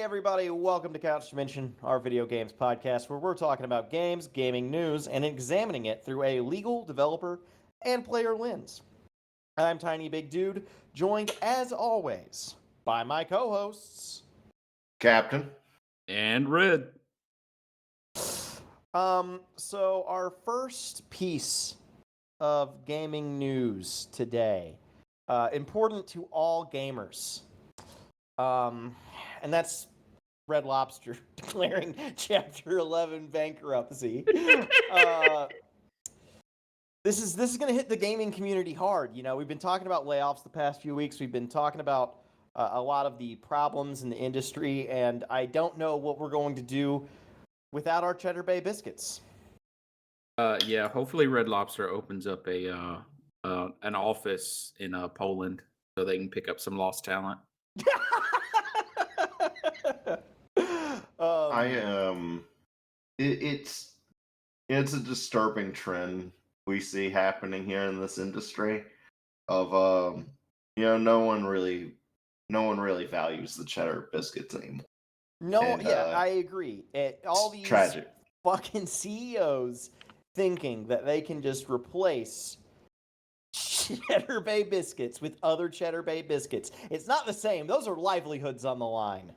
Hey everybody, welcome to Couch Dimension, our video games podcast where we're talking about games, gaming news, and examining it through a legal, developer, and player lens. I'm TinyBigDude, joined as always by my co-hosts. Captain. And Red. So our first piece of gaming news today, important to all gamers. And that's Red Lobster declaring Chapter 11 bankruptcy. This is going to hit the gaming community hard. You know, we've been talking about layoffs the past few weeks. We've been talking about a lot of the problems in the industry, and I don't know what we're going to do without our Cheddar Bay biscuits. Yeah, hopefully Red Lobster opens up an office in Poland so they can pick up some lost talent. It's a disturbing trend we see happening here in this industry of no one really values the cheddar biscuits anymore. I agree. All these tragic fucking CEOs thinking that they can just replace Cheddar Bay biscuits with other Cheddar Bay biscuits. It's not the same. Those are livelihoods on the line.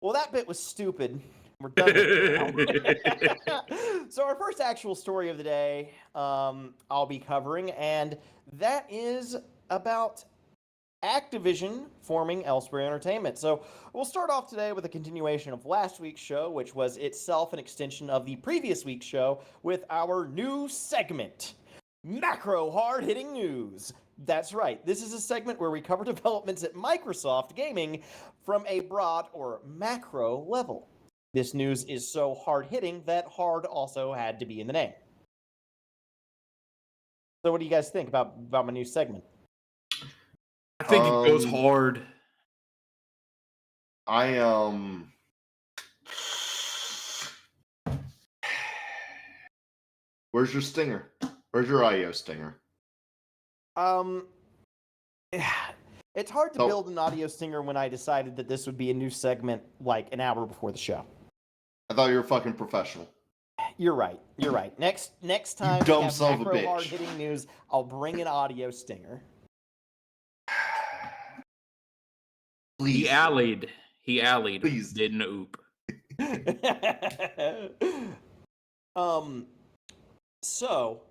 Well, that bit was stupid. We're done with it now. So our first actual story of the day, I'll be covering, and that is about Activision forming Elsewhere Entertainment. So we'll start off today with a continuation of last week's show, which was itself an extension of the previous week's show with our new segment, Macro Hard-Hitting News. That's right, this is a segment where we cover developments at Microsoft Gaming from a broad or macro level. This news is so hard-hitting that hard also had to be in the name. So what do you guys think about my new segment? I think it goes hard. Where's your stinger? Where's your audio stinger? It's hard to build an audio stinger when I decided that this would be a new segment like an hour before the show. I thought you were fucking professional. You're right. Next time you we have son of a macro bitch. hard-hitting news, I'll bring an audio stinger. Please. He allied. Please. Didn't oop. So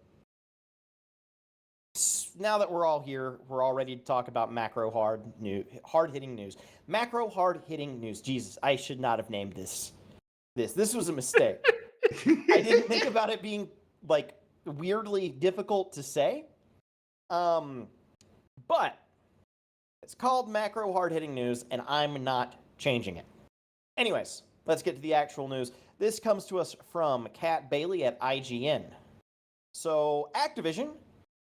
now that we're all here, we're all ready to talk about macro hard-hitting news. Macro hard-hitting news. Jesus, I should not have named this. This was a mistake. I didn't think about it being like weirdly difficult to say. But it's called macro hard-hitting news, and I'm not changing it. Anyways, let's get to the actual news. This comes to us from Kat Bailey at IGN. So, Activision,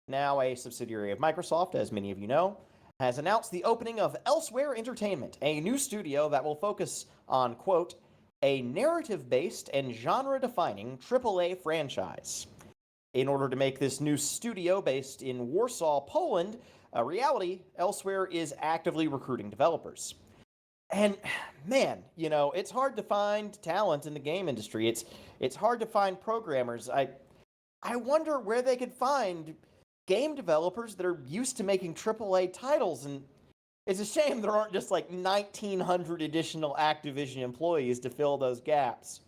now a subsidiary of Microsoft, as many of you know, has announced the opening of Elsewhere Entertainment, a new studio that will focus on, quote, a narrative-based and genre-defining AAA franchise. In order to make this new studio based in Warsaw, Poland, a reality, Elsewhere is actively recruiting developers. And man, you know, it's hard to find talent in the game industry. It's hard to find programmers. I wonder where they could find game developers that are used to making AAA titles, and it's a shame there aren't just like 1,900 additional Activision employees to fill those gaps.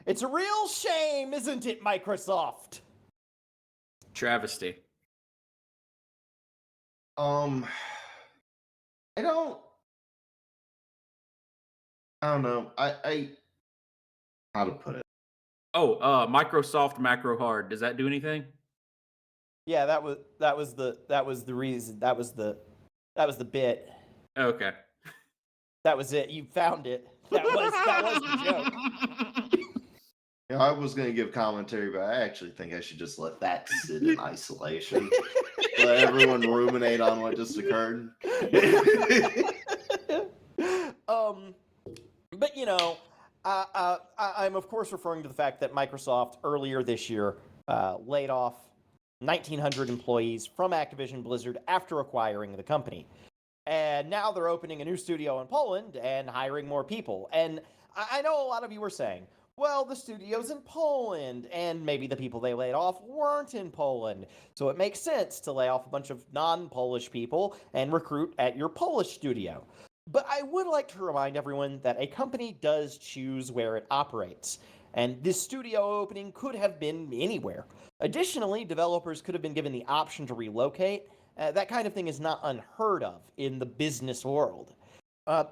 It's a real shame, isn't it, Microsoft? Travesty. I don't know. I how to put it. Oh, Microsoft Macro Hard. Does that do anything? Yeah, that was the reason. That was the bit. Okay. That was it. You found it. That was the joke. Yeah, I was going to give commentary, but I actually think I should just let that sit in isolation. Let everyone ruminate on what just occurred. But you know, I'm of course referring to the fact that Microsoft earlier this year laid off 1,900 employees from Activision Blizzard after acquiring the company. And now they're opening a new studio in Poland and hiring more people. And I know a lot of you are saying, well, the studio's in Poland, and maybe the people they laid off weren't in Poland. So it makes sense to lay off a bunch of non Polish people and recruit at your Polish studio. But I would like to remind everyone that a company does choose where it operates. And this studio opening could have been anywhere. Additionally, developers could have been given the option to relocate. That kind of thing is not unheard of in the business world.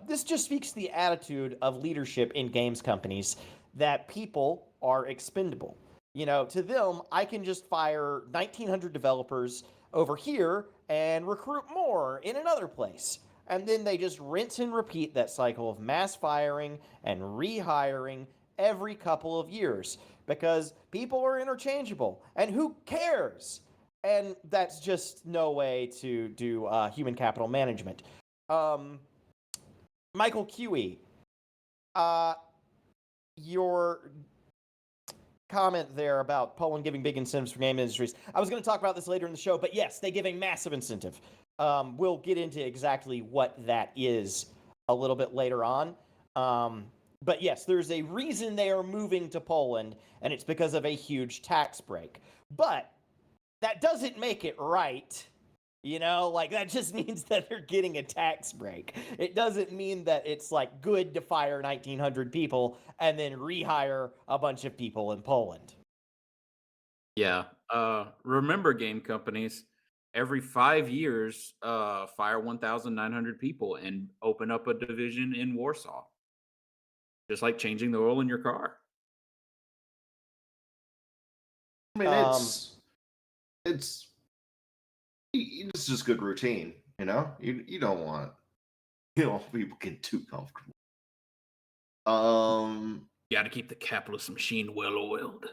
This just speaks to the attitude of leadership in games companies that people are expendable. You know, to them, I can just fire 1,900 developers over here and recruit more in another place. And then they just rinse and repeat that cycle of mass firing and rehiring every couple of years because people are interchangeable. And who cares? And that's just no way to do human capital management. Michael QE, your comment there about Poland giving big incentives for game industries. I was going to talk about this later in the show, but yes, they give a massive incentive. We'll get into exactly what that is a little bit later on. But yes, there's a reason they are moving to Poland, and it's because of a huge tax break. But that doesn't make it right. You know, like that just means that they're getting a tax break. It doesn't mean that it's like good to fire 1,900 people and then rehire a bunch of people in Poland. Yeah. Remember, game companies, every 5 years, fire 1,900 people and open up a division in Warsaw, just like changing the oil in your car. I mean, Um, it's it's just good routine, you know. You don't want people get too comfortable. Got to keep the capitalist machine well oiled.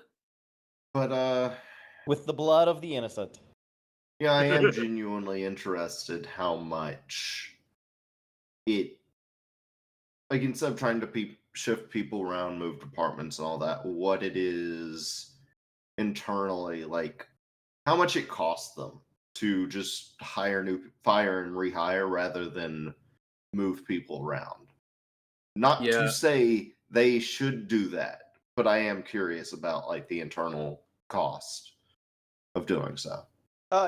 But with the blood of the innocent. yeah, I am genuinely interested how much it, like, instead of trying to shift people around, move departments and all that, what it is internally, like how much it costs them to just fire and rehire rather than move people around. Not to Yeah. say they should do that, but I am curious about like the internal cost of doing so.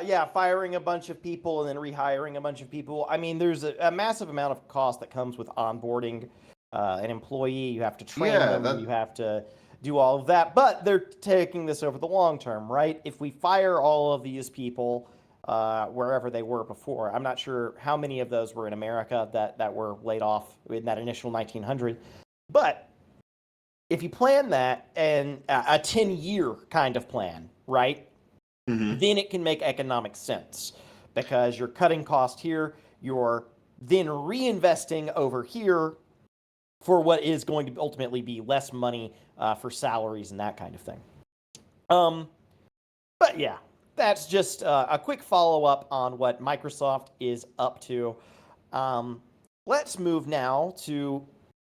Yeah, firing a bunch of people and then rehiring a bunch of people. I mean, there's a massive amount of cost that comes with onboarding an employee. You have to train Yeah, them, you have to do all of that. But they're taking this over the long term, right? If we fire all of these people wherever they were before, I'm not sure how many of those were in America that were laid off in that initial 1,900. But if you plan that and a 10-year kind of plan, right? Then it can make economic sense because you're cutting cost here, you're then reinvesting over here for what is going to ultimately be less money for salaries and that kind of thing. But yeah, that's just a quick follow-up on what Microsoft is up to. Let's move now to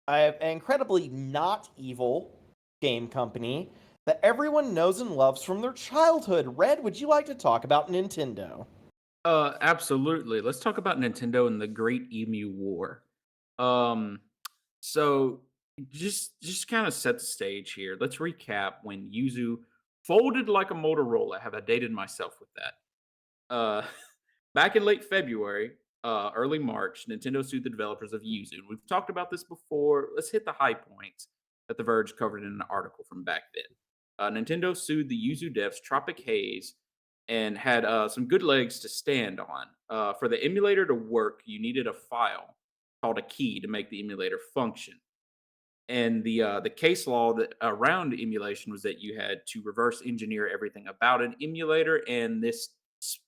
an incredibly not evil game company that everyone knows and loves from their childhood. Red, would you like to talk about Nintendo? Absolutely. Let's talk about Nintendo and the Great Emu War. Um, so just kind of set the stage here. Let's recap when Yuzu folded like a Motorola. Have I dated myself with that? Back in late February, early March, Nintendo sued the developers of Yuzu. We've talked about this before. Let's hit the high points that The Verge covered in an article from back then. Nintendo sued the Yuzu devs Tropic Haze and had some good legs to stand on. For the emulator to work, you needed a file called a key to make the emulator function. And the case law that around emulation was that you had to reverse engineer everything about an emulator, and this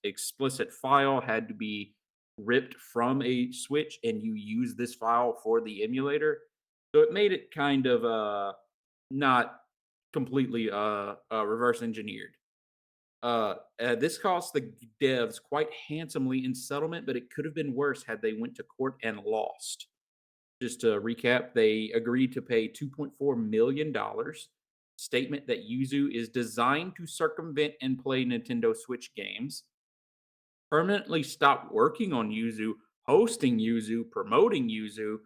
explicit file had to be ripped from a switch, and you use this file for the emulator. So it made it kind of not completely reverse engineered. This cost the devs quite handsomely in settlement, but it could have been worse had they went to court and lost. Just to recap, they agreed to pay $2.4 million. Statement that Yuzu is designed to circumvent and play Nintendo Switch games. Permanently stopped working on Yuzu hosting Yuzu, promoting Yuzu,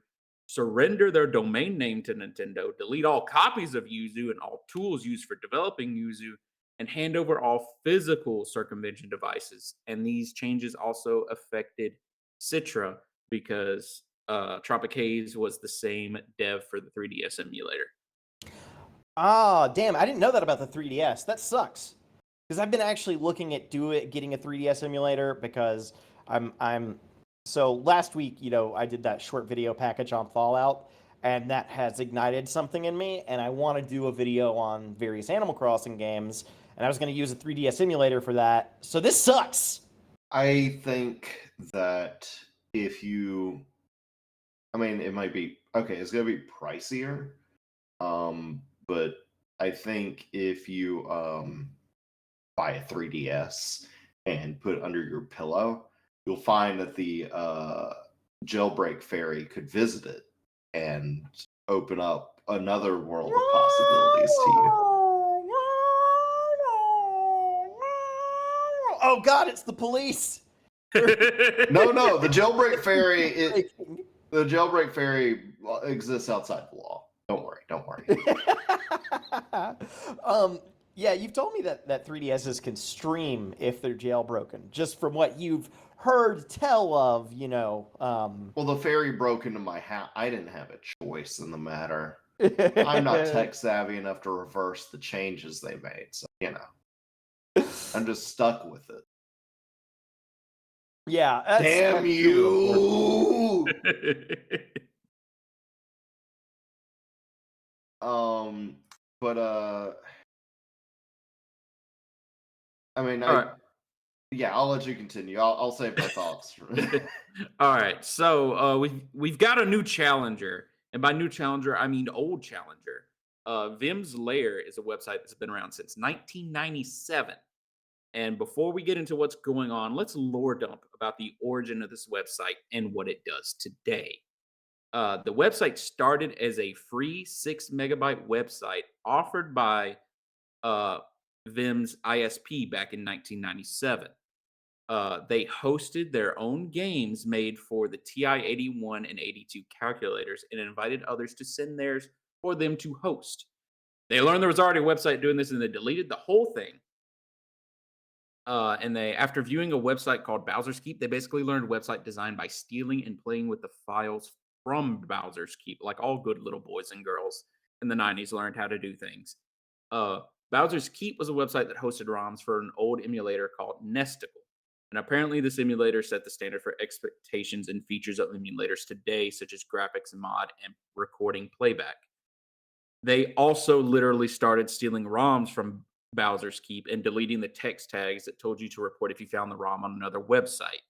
surrender their domain name to Nintendo, delete all copies of Yuzu and all tools used for developing Yuzu, and hand over all physical circumvention devices. And these changes also affected Citra because Tropic Haze was the same dev for the 3DS emulator. Ah, damn! I didn't know that about the 3DS. That sucks. Because I've been actually looking at getting a 3DS emulator because I'm. So last week, I did that short video package on Fallout, and that has ignited something in me, and I want to do a video on various Animal Crossing games, and I was going to use a 3DS emulator for that. So this sucks. I think that it might be okay. It's gonna be pricier, but I think if you buy a 3DS and put it under your pillow, you'll find that the jailbreak fairy could visit it and open up another world of possibilities to you. Oh God, it's the police. No, the jailbreak fairy exists outside the law. Don't worry. Yeah, you've told me that 3DSs can stream if they're jailbroken, just from what you've heard tell of, Well, the fairy broke into my house. I didn't have a choice in the matter. I'm not tech savvy enough to reverse the changes they made, so I'm just stuck with it. Yeah. Damn you! I'll let you continue. I'll save my thoughts. All right, so we've got a new challenger, and by new challenger I mean old challenger. Vimm's Lair is a website that's been around since 1997. And before we get into what's going on, let's lore dump about the origin of this website and what it does today. The website started as a free 6 megabyte website offered by Vimm's ISP back in 1997. They hosted their own games made for the TI-81 and 82 calculators and invited others to send theirs for them to host. They learned there was already a website doing this and they deleted the whole thing. And after viewing a website called Bowser's Keep, they basically learned website design by stealing and playing with the files from Bowser's Keep, like all good little boys and girls in the 90s learned how to do things. Bowser's Keep was a website that hosted ROMs for an old emulator called Nesticle. And apparently this emulator set the standard for expectations and features of emulators today, such as graphics mod and recording playback. They also literally started stealing ROMs from Bowser's Keep and deleting the text tags that told you to report if you found the ROM on another website.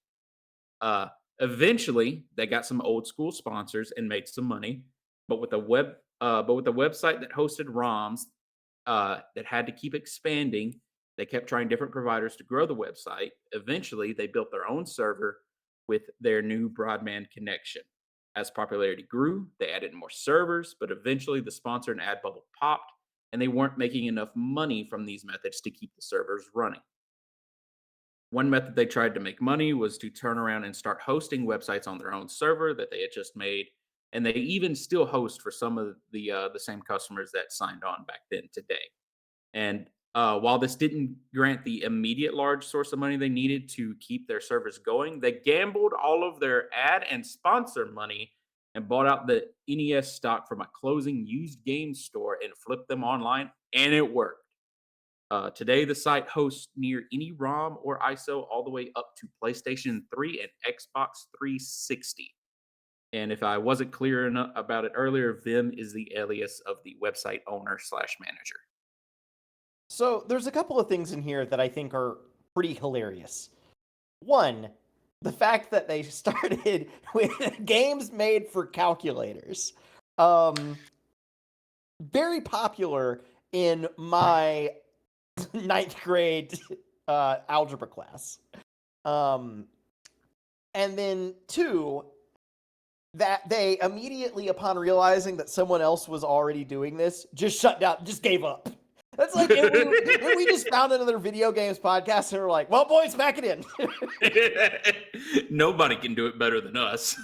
Eventually, they got some old school sponsors and made some money, but with a website that hosted ROMs that had to keep expanding, they kept trying different providers to grow the website. Eventually, they built their own server with their new broadband connection. As popularity grew, they added more servers, but eventually the sponsor and ad bubble popped, and they weren't making enough money from these methods to keep the servers running. One method they tried to make money was to turn around and start hosting websites on their own server that they had just made, and they even still host for some of the same customers that signed on back then today. And while this didn't grant the immediate large source of money they needed to keep their servers going, they gambled all of their ad and sponsor money and bought out the NES stock from a closing used game store and flipped them online, and it worked. Today, the site hosts near any ROM or ISO all the way up to PlayStation 3 and Xbox 360. And if I wasn't clear enough about it earlier, Vimm is the alias of the website owner/manager. So there's a couple of things in here that I think are pretty hilarious. One, the fact that they started with games made for calculators. Very popular in my 9th grade algebra class. And then two, that they immediately, upon realizing that someone else was already doing this, just shut down, just gave up. That's like when we just found another video games podcast and we're like, well, boys, back it in. Nobody can do it better than us.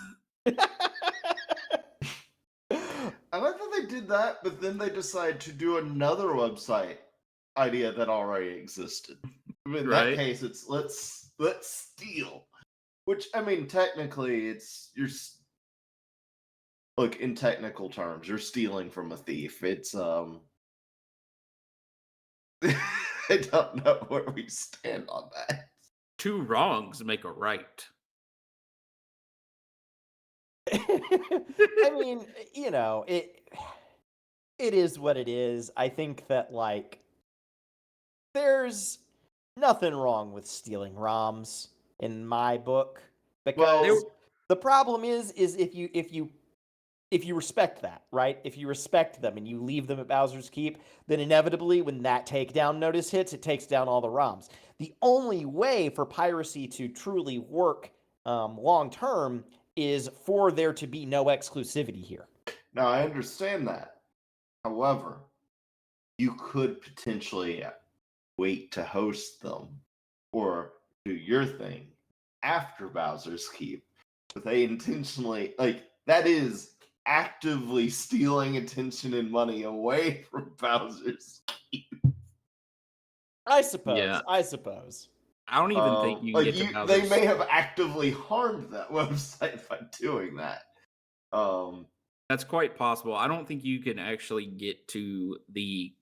I like that they did that, but then they decided to do another website idea that already existed. In that Right. case, it's let's steal. Which, I mean, technically, look, in technical terms, you're stealing from a thief. It's I don't know where we stand on that. Two wrongs make a right. I mean, it is what it is. I think that like there's nothing wrong with stealing ROMs in my book because Well, the problem is if you respect that, right? If you respect them and you leave them at Bowser's Keep, then inevitably when that takedown notice hits, it takes down all the ROMs. The only way for piracy to truly work long term is for there to be no exclusivity here. now I understand that. However, you could potentially wait to host them or do your thing after Bowser's Keep. But they intentionally, like, that is actively stealing attention and money away from Bowser's Keep. I suppose. Yeah. I suppose. I don't even think you can get to they Bowser's. may have actively harmed that website by doing that. That's quite possible. I don't think you can actually get to the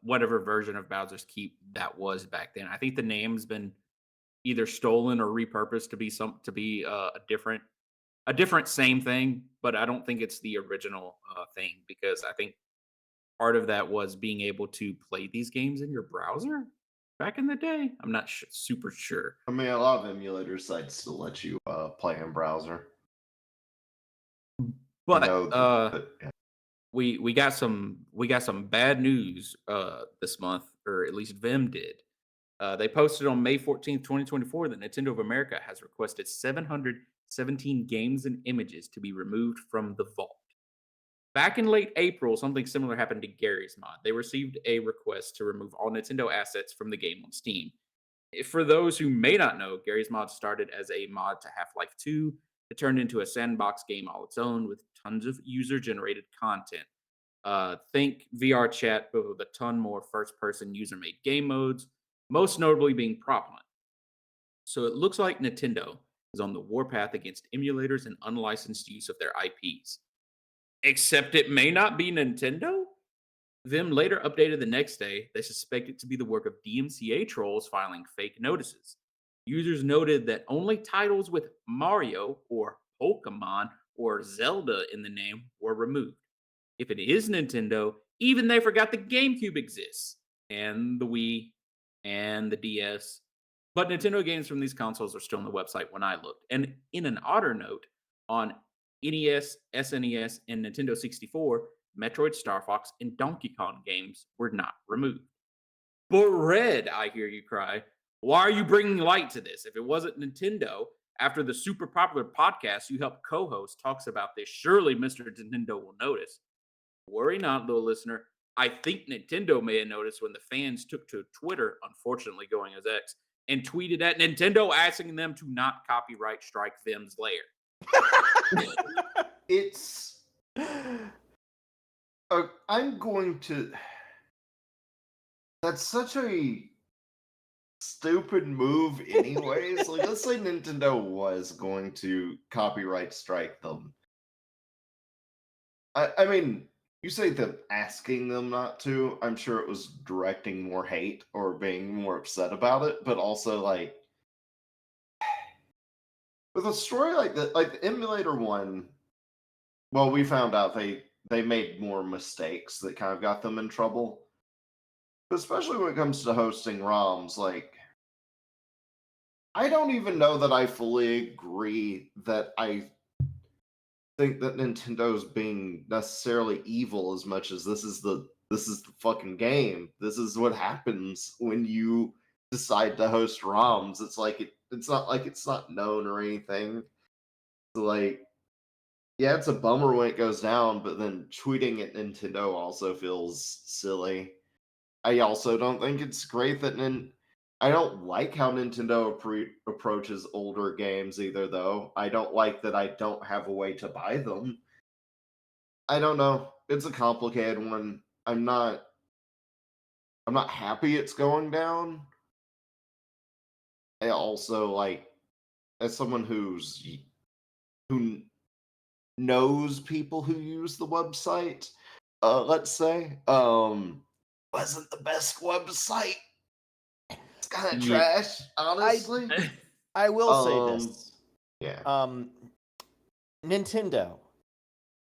whatever version of Bowser's Keep that was back then. I think the name's been either stolen or repurposed to be a different same thing, but I don't think it's the original thing because I think part of that was being able to play these games in your browser back in the day. I'm not super sure. I mean, a lot of emulator sites still let you play in browser. But we got some bad news this month, or at least Vimm did. They posted on May 14th, 2024 that Nintendo of America has requested 717 games and images to be removed from the vault. Back in late April, something similar happened to Gary's Mod. They received a request to remove all Nintendo assets from the game on Steam. For those who may not know, Gary's Mod started as a mod to Half-Life 2. It turned into a sandbox game all its own with tons of user-generated content. Think VR chat, but with a ton more first-person user-made game modes, most notably being prop hunt. So it looks like Nintendo is on the warpath against emulators and unlicensed use of their IPs. Except it may not be Nintendo? Vimm later updated the next day. They suspect it to be the work of DMCA trolls filing fake notices. Users noted that only titles with Mario or Pokemon or Zelda in the name were removed. If it is Nintendo, even they forgot the GameCube exists, and the Wii, and the DS. But Nintendo games from these consoles are still on the website when I looked. And in an odder note, on NES, SNES, and Nintendo 64, Metroid, Star Fox, and Donkey Kong games were not removed. But Red, I hear you cry, why are you bringing light to this? If it wasn't Nintendo, after the super popular podcast you helped co-host talks about this, surely Mr. Nintendo will notice. Worry not, little listener. I think Nintendo may have noticed when the fans took to Twitter, unfortunately going as X, and tweeted at Nintendo asking them to not copyright strike Vimm's Lair. It's I'm going to. That's such a stupid move, anyways. Like, let's say Nintendo was going to copyright strike them. I mean, you say them asking them not to. I'm sure it was directing more hate or being more upset about it, but also like with a story like that, like the emulator one. Well, we found out they made more mistakes that kind of got them in trouble. But especially when it comes to hosting ROMs, like I don't even know that I fully agree that I think that Nintendo's being necessarily evil as much as this is the fucking game. This is what happens when you decide to host ROMs. It's like it's not like it's not known or anything. So like, yeah, it's a bummer when it goes down, but then tweeting at Nintendo also feels silly. I also don't think it's great that I don't like how Nintendo approaches older games either, though. I don't like that I don't have a way to buy them. I don't know. It's a complicated one. I'm not happy it's going down. I also like, as someone who knows people who use the website, let's say, wasn't the best website. It's kind of Yeah. trash, honestly. I will say Um, this. yeah. Nintendo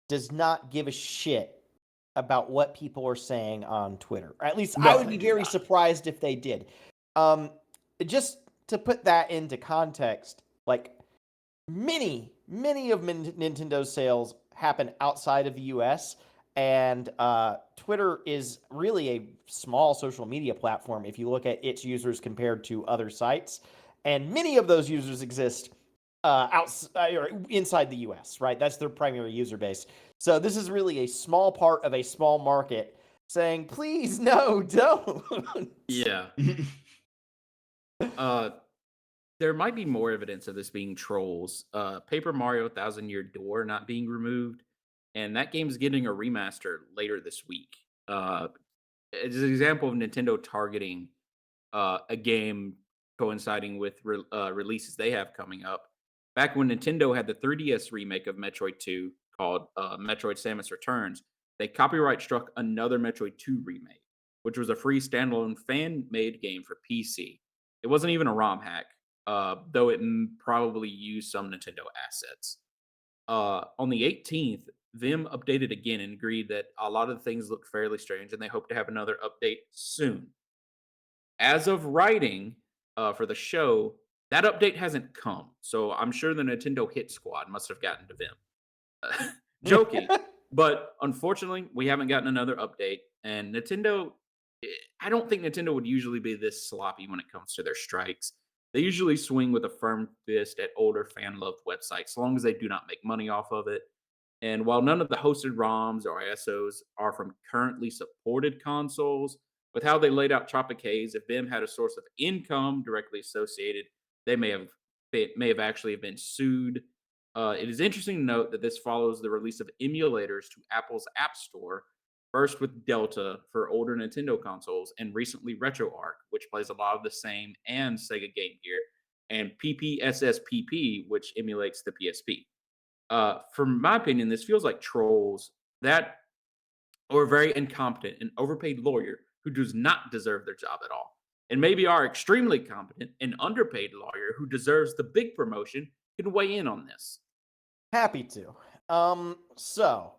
does not give a shit about what people are saying on Twitter. Or at least I No, would they be do very not. surprised if they did. Just to put that into context, like many of Nintendo's sales happen outside of the US, and Twitter is really a small social media platform if you look at its users compared to other sites, and many of those users exist outside or inside the US, right? That's their primary user base. So this is really a small part of a small market saying, please, no, don't. Yeah. There might be more evidence of this being trolls. Paper Mario Thousand Year Door not being removed, and that game's getting a remaster later this week. It's an example of Nintendo targeting a game coinciding with releases they have coming up. Back when Nintendo had the 3DS remake of Metroid 2 called Metroid Samus Returns, they copyright struck another Metroid 2 remake, which was a free standalone fan made game for PC. It wasn't even a ROM hack, though it probably used some Nintendo assets. On the 18th, Vimm updated again and agreed that a lot of the things look fairly strange and they hope to have another update soon. As of writing for the show, that update hasn't come. So I'm sure the Nintendo Hit Squad must have gotten to Vim. Joking. But unfortunately, we haven't gotten another update. And Nintendo, I don't think Nintendo would usually be this sloppy when it comes to their strikes. They usually swing with a firm fist at older fan loved websites, as long as they do not make money off of it. And while none of the hosted ROMs or ISOs are from currently supported consoles, with how they laid out Tropic Haze, if Vimm had a source of income directly associated, they may have actually been sued. It is interesting to note that this follows the release of emulators to Apple's App Store, first with Delta for older Nintendo consoles, and recently RetroArch, which plays a lot of the same and Sega Game Gear, and PPSSPP, which emulates the PSP. From my opinion, this feels like trolls that or a very incompetent and overpaid lawyer who does not deserve their job at all. And maybe our extremely competent and underpaid lawyer who deserves the big promotion can weigh in on this. Happy to. So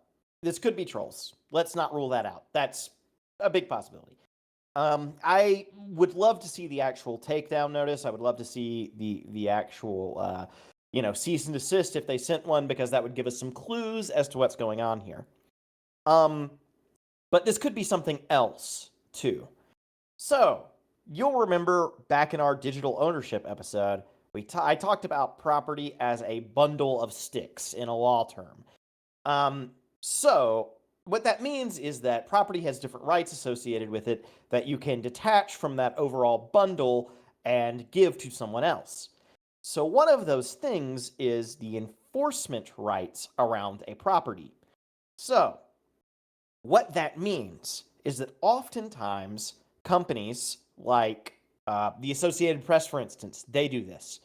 this could be trolls. Let's not rule that out. That's a big possibility. I would love to see the actual takedown notice. I would love to see the actual cease and desist if they sent one, because that would give us some clues as to what's going on here. But this could be something else too. So you'll remember back in our digital ownership episode, I talked about property as a bundle of sticks in a law term. So what that means is that property has different rights associated with it that you can detach from that overall bundle and give to someone else. So one of those things is the enforcement rights around a property. So what that means is that oftentimes companies like the Associated Press, for instance, they do this.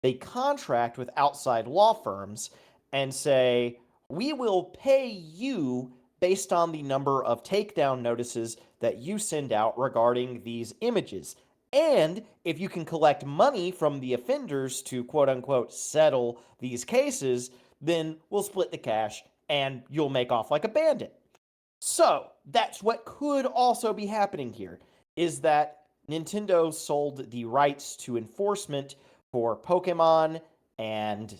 They contract with outside law firms and say, we will pay you based on the number of takedown notices that you send out regarding these images. And if you can collect money from the offenders to quote unquote settle these cases, then we'll split the cash and you'll make off like a bandit. So that's what could also be happening here, is that Nintendo sold the rights to enforcement for Pokemon, and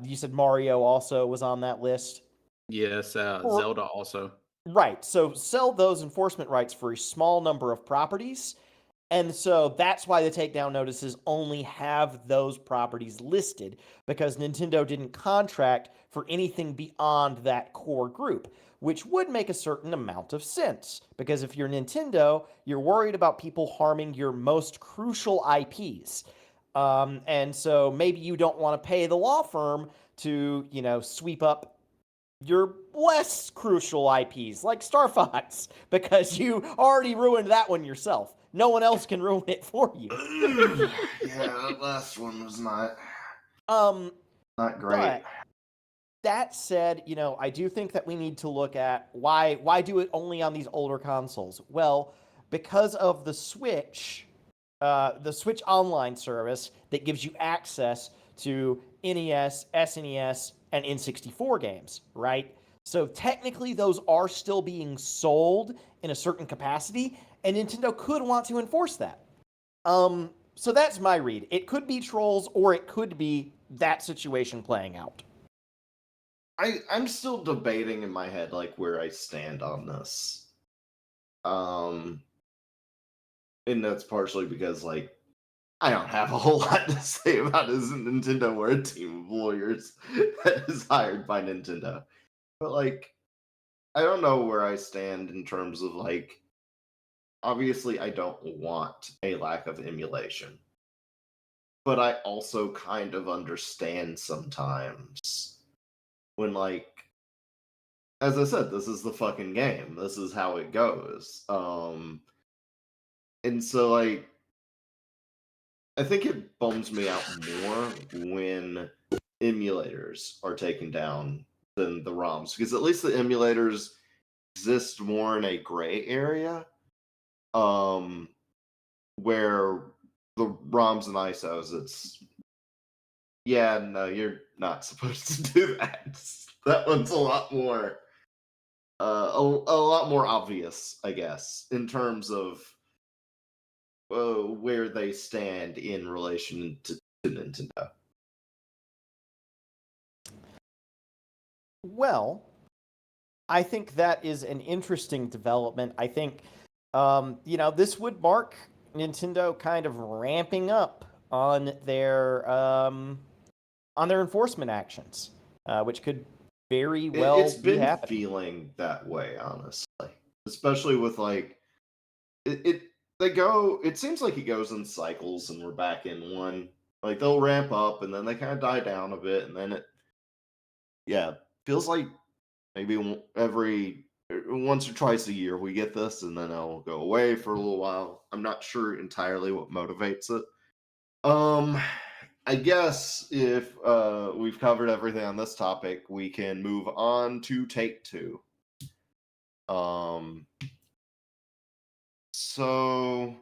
you said Mario also was on that list. Yes, Zelda also. Right, so sell those enforcement rights for a small number of properties, And so that's why the takedown notices only have those properties listed, because Nintendo didn't contract for anything beyond that core group, which would make a certain amount of sense. Because if you're Nintendo, you're worried about people harming your most crucial IPs. And so maybe you don't want to pay the law firm to, sweep up your less crucial IPs like Star Fox, because you already ruined that one yourself. No one else can ruin it for you. Yeah, that last one was not Um, great. but that said, I do think that we need to look at why do it only on these older consoles? Well, because of the Switch Online service that gives you access to NES, SNES, and N64 games, right? So technically, those are still being sold in a certain capacity, and Nintendo could want to enforce that. So that's my read. It could be trolls, or it could be that situation playing out. I'm still debating in my head like where I stand on this. And that's partially because like I don't have a whole lot to say about it as a Nintendo. We're a team of lawyers that is hired by Nintendo. But like I don't know where I stand in terms of like obviously I don't want a lack of emulation. But I also kind of understand sometimes when like as I said, this is the fucking game. This is how it goes. And so like I think it bums me out more when emulators are taken down than the ROMs, because at least the emulators exist more in a gray area, um, where the ROMs and ISOs, it's yeah, no, you're not supposed to do that. That one's a lot more, a lot more obvious, I guess, in terms of where they stand in relation to Nintendo. Well, I think that is an interesting development. I think, this would mark Nintendo kind of ramping up on their enforcement actions, which could very well It's be been happening. feeling that way, honestly, especially with like it. They go. It seems like it goes in cycles, and we're back in one. Like they'll ramp up, and then they kind of die down a bit, and then it, yeah, feels like maybe every once or twice a year we get this, and then it'll go away for a little while. I'm not sure entirely what motivates it. Um, I guess if we've covered everything on this topic, we can move on to Take Two. Um, so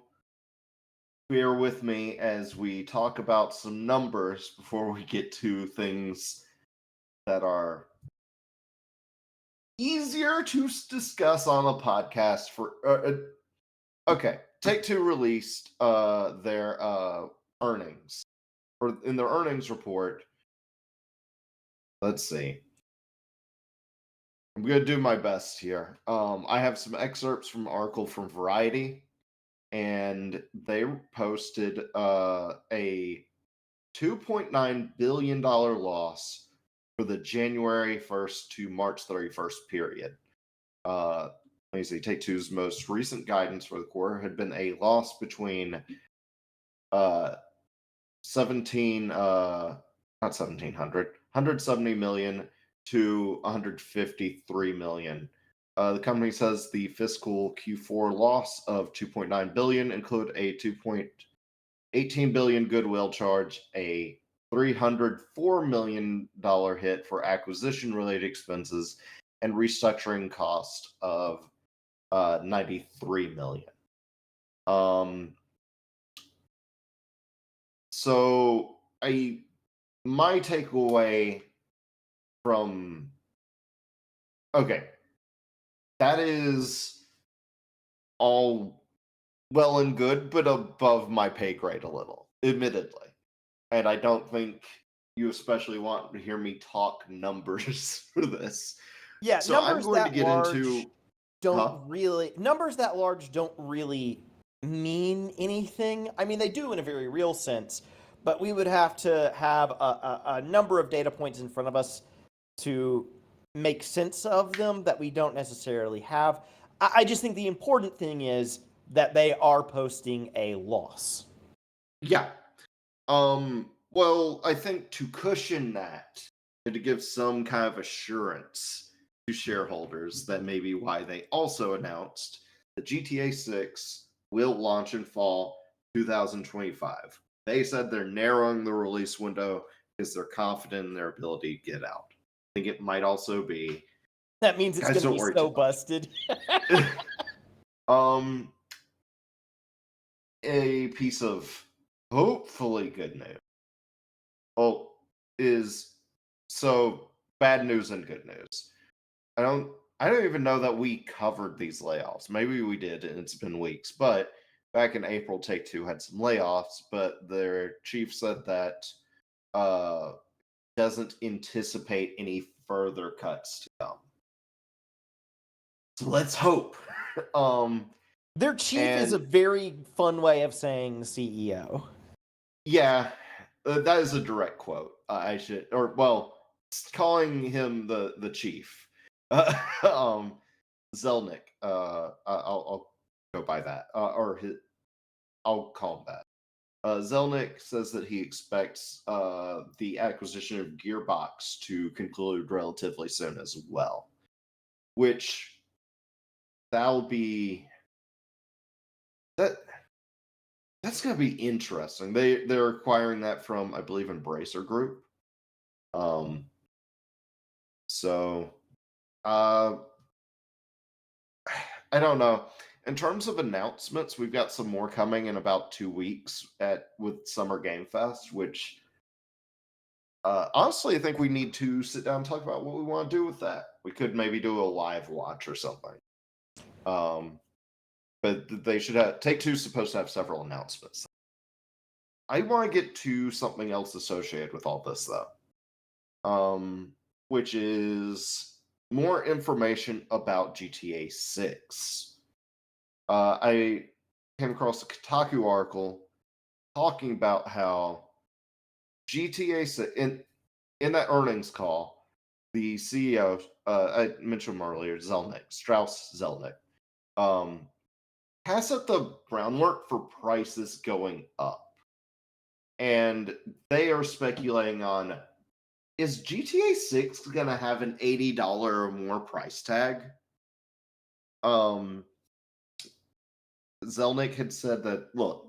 bear with me as we talk about some numbers before we get to things that are easier to discuss on a podcast. For okay, Take Two released their earnings, or in their earnings report. Let's see. I'm gonna do my best here. I have some excerpts from an article from Variety, and they posted a $2.9 billion loss for the January 1st to March 31st period. Let me see. Take Two's most recent guidance for the quarter had been a loss between 17 not 1700 170 million to 153 million. The company says the fiscal Q4 loss of 2.9 billion include a 2.18 billion goodwill charge, a $304 million hit for acquisition related expenses, and restructuring cost of 93 million. So my takeaway from okay, that is all well and good, but above my pay grade a little, admittedly. And I don't think you especially want to hear me talk numbers for this. Yeah, So I'm going to get into numbers that large don't really mean anything. I mean, they do in a very real sense, but we would have to have a number of data points in front of us to make sense of them that we don't necessarily have. I just think the important thing is that they are posting a loss. Yeah. Well, I think to cushion that and to give some kind of assurance to shareholders, that may be why they also announced that GTA 6 will launch in fall 2025. They said they're narrowing the release window because they're confident in their ability to get out. I think it might also be That means it's guys, going to don't be worry so too much. busted. A piece of hopefully good news. Well, is so bad news and good news. I don't even know that we covered these layoffs. Maybe we did, and it's been weeks. But back in April, Take-Two had some layoffs, but their chief said that uh doesn't anticipate any further cuts to come. So let's hope. Their chief is a And very fun way of saying CEO. yeah, that is a direct quote. I should, or well, calling him the chief, um, Zelnick. I'll go by that, or I'll call him that. Zelnick says that he expects the acquisition of Gearbox to conclude relatively soon as well, which that'll be that. That's going to be interesting. They're acquiring that from, I believe, Embracer Group. Um, so uh, I don't know. In terms of announcements, we've got some more coming in about 2 weeks with Summer Game Fest, which honestly I think we need to sit down and talk about what we want to do with that. We could maybe do a live watch or something. But they should have Take-Two's supposed to have several announcements. I want to get to something else associated with all this though. Which is more information about GTA 6. I came across a Kotaku article talking about how GTA 6, in that earnings call, the CEO, I mentioned him earlier, Strauss Zelnick, has set the groundwork for prices going up. And they are speculating on, is GTA 6 gonna have an $80 or more price tag? Zelnick had said that, look,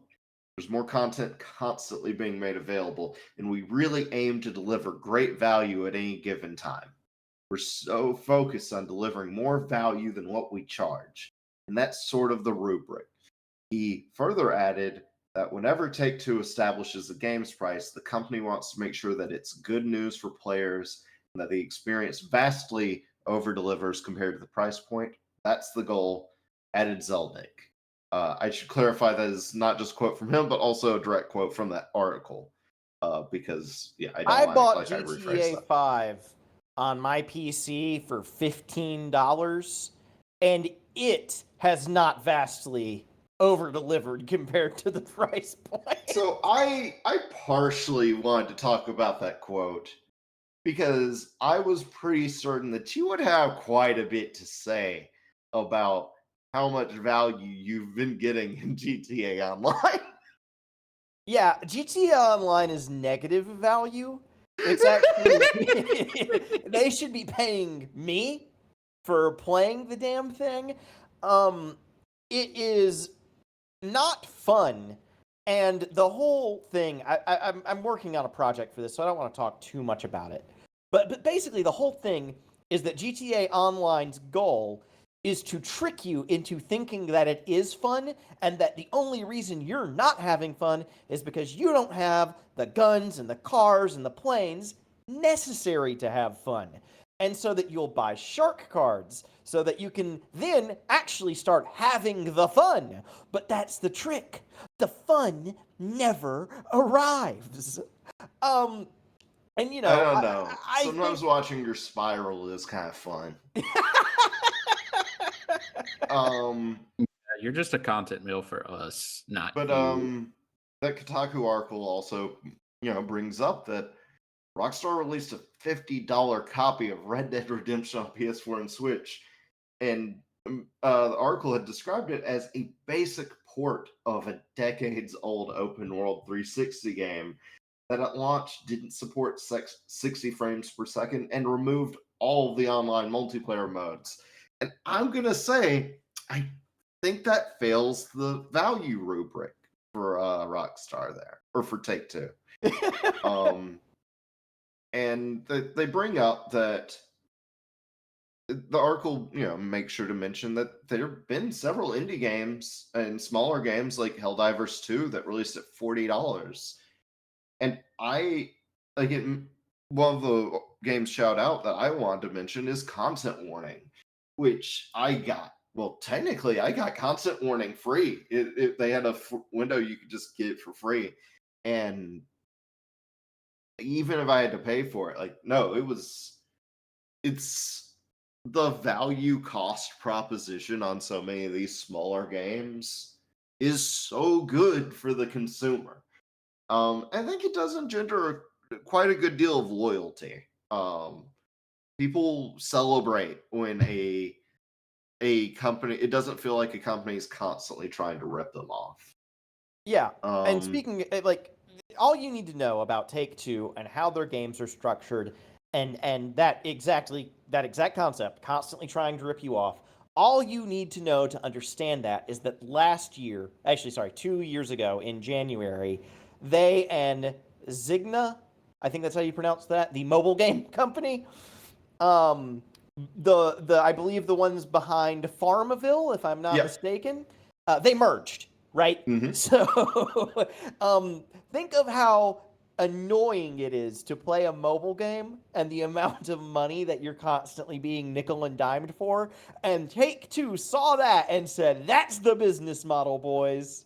there's more content constantly being made available, and we really aim to deliver great value at any given time. We're so focused on delivering more value than what we charge, and that's sort of the rubric. He further added that whenever Take-Two establishes a game's price, the company wants to make sure that it's good news for players and that the experience vastly over-delivers compared to the price point. That's the goal, added Zelnick. I should clarify that is not just a quote from him, but also a direct quote from that article. Because, yeah, I don't I want to bought like I rephrased GTA that. 5 on my PC for $15, and it has not vastly over-delivered compared to the price point. So I partially wanted to talk about that quote because I was pretty certain that you would have quite a bit to say about how much value you've been getting in GTA Online. Yeah, GTA Online is negative value. It's actually they should be paying me for playing the damn thing. It is not fun, and the whole thing. I'm working on a project for this, so I don't want to talk too much about it. But basically, the whole thing is that GTA Online's goal is to trick you into thinking that it is fun, and that the only reason you're not having fun is because you don't have the guns and the cars and the planes necessary to have fun. And so that you'll buy shark cards so that you can then actually start having the fun. But that's the trick. The fun never arrives. And I don't know. I think Sometimes watching your spiral is kind of fun. Um, you're just a content mill for us, not But you. that Kotaku article also, brings up that Rockstar released a $50 copy of Red Dead Redemption on PS4 and Switch, and the article had described it as a basic port of a decades-old open-world 360 game that at launch didn't support 60 frames per second and removed all of the online multiplayer modes. And I'm gonna say, I think that fails the value rubric for Rockstar there, or for Take Two. And they bring up that the article, makes sure to mention that there have been several indie games and smaller games like Helldivers 2 that released at $40. And I like it. One of the games shout out that I wanted to mention is Content Warning, which I got. Well, technically, I got Content Warning free. They had a window you could just get it for free, and even if I had to pay for it, no, it's the value cost proposition on so many of these smaller games is so good for the consumer. I think it does engender quite a good deal of loyalty. People celebrate when a company, it doesn't feel like a company is constantly trying to rip them off. Yeah, and speaking all you need to know about Take-Two and how their games are structured, and that exact concept, constantly trying to rip you off. All you need to know to understand that is that 2 years ago in January, they and Zigna, I think that's how you pronounce that, the mobile game company, I believe the ones behind Farmville, if I'm not mistaken, they merged, right? Mm-hmm. So, think of how annoying it is to play a mobile game and the amount of money that you're constantly being nickel and dimed for. And Take-Two saw that and said, "That's the business model, boys."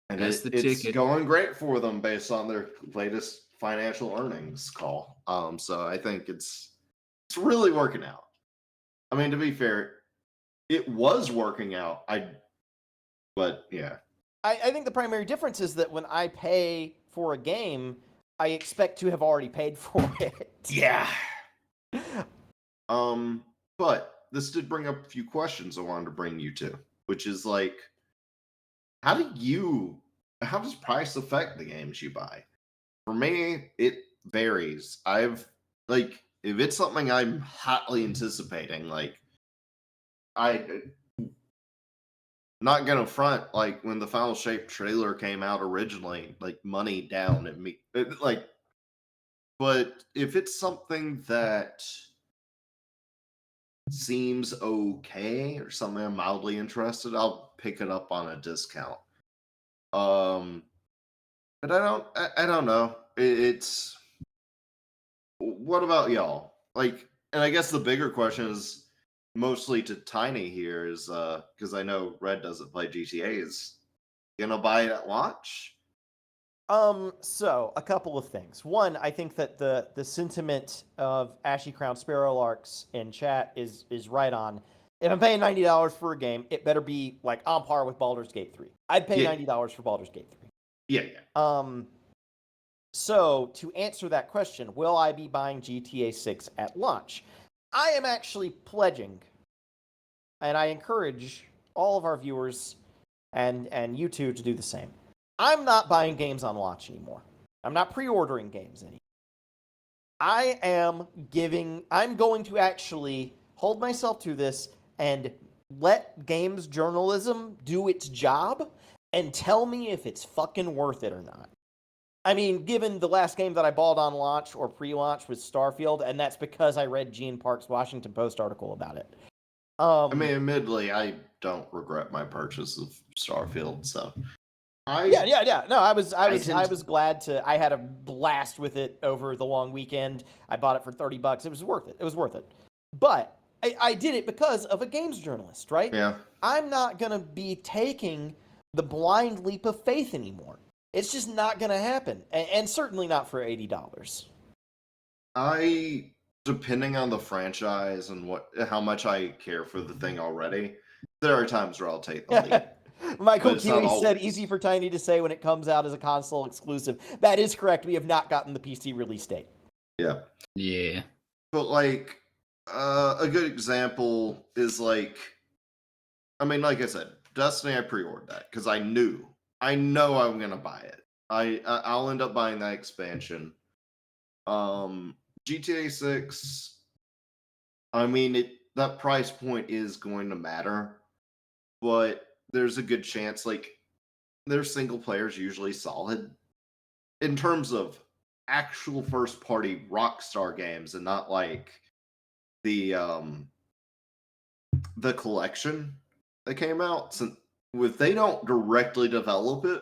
And That's the it's ticket. going great for them based on their latest financial earnings call. So I think it's really working out. I mean, to be fair, it was working out. But yeah. I think the primary difference is that when I pay for a game, I expect to have already paid for it. Yeah. But this did bring up a few questions I wanted to bring you to, which is how does price affect the games you buy? For me, it varies. If it's something I'm hotly anticipating, I not gonna front, when the Final Shape trailer came out originally, money down at me. But if it's something that seems okay or something I'm mildly interested, I'll pick it up on a discount. But I don't know. It's what about y'all? And I guess the bigger question is mostly to Tiny here is because I know Red doesn't play GTA. Is he gonna buy it at launch? So a couple of things. One, I think that the sentiment of Ashy Crown Sparrowlarks in chat is right on. If I'm paying $90 for a game, it better be on par with Baldur's Gate 3. I'd pay $90 for Baldur's Gate 3. Yeah. So to answer that question, will I be buying GTA 6 at launch? I am actually pledging, and I encourage all of our viewers and you two to do the same. I'm not buying games on launch anymore. I'm not pre-ordering games anymore. I'm going to actually hold myself to this and let games journalism do its job and tell me if it's fucking worth it or not. I mean, given the last game that I bought on launch or pre-launch was Starfield, and that's because I read Gene Park's Washington Post article about it. I mean, admittedly, I don't regret my purchase of Starfield, so Yeah. No, I was glad to. I had a blast with it over the long weekend. I bought it for $30. It was worth it. But I did it because of a games journalist, right? Yeah. I'm not gonna be taking the blind leap of faith anymore. It's just not gonna happen, and certainly not for $80. Depending on the franchise and how much I care for the thing already, There are times where I'll take the lead. Michael But it's not Kiwi said, always. easy for Tiny to say when it comes out as a console exclusive. That is correct. We have not gotten the PC release date. Yeah. Yeah. But like a good example is like, I mean, like I said, Destiny, I pre-ordered that because I know I'm gonna buy it. I'll end up buying that expansion. GTA 6, I mean, that price point is going to matter, but there's a good chance like their single player is usually solid in terms of actual first party Rockstar games and not like the collection that came out. Since if they don't directly develop it,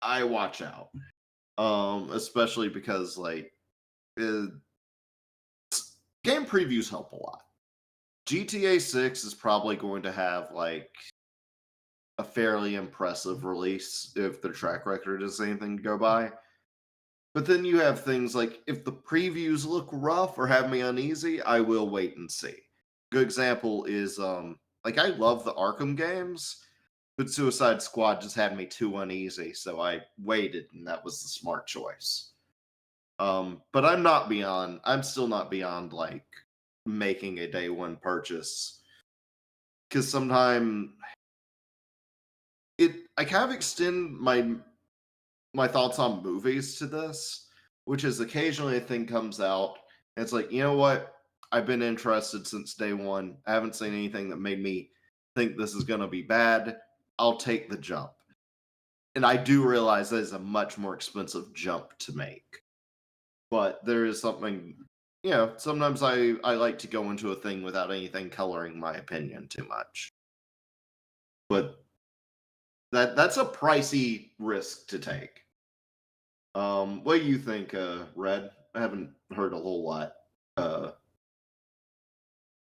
I watch out. Especially because like game previews help a lot. GTA 6 is probably going to have like a fairly impressive release if their track record is anything to go by. But then you have things like if the previews look rough or have me uneasy, I will wait and see. Good example is like I love the Arkham games, but Suicide Squad just had me too uneasy, so I waited, and that was the smart choice. But I'm still not beyond like making a day one purchase. Because sometimes I kind of extend my thoughts on movies to this, which is occasionally a thing comes out, and it's like, you know what? I've been interested since day one. I haven't seen anything that made me think this is going to be bad. I'll take the jump. And I do realize that is a much more expensive jump to make. But there is something, sometimes I like to go into a thing without anything coloring my opinion too much. But that's a pricey risk to take. What do you think, Red? I haven't heard a whole lot.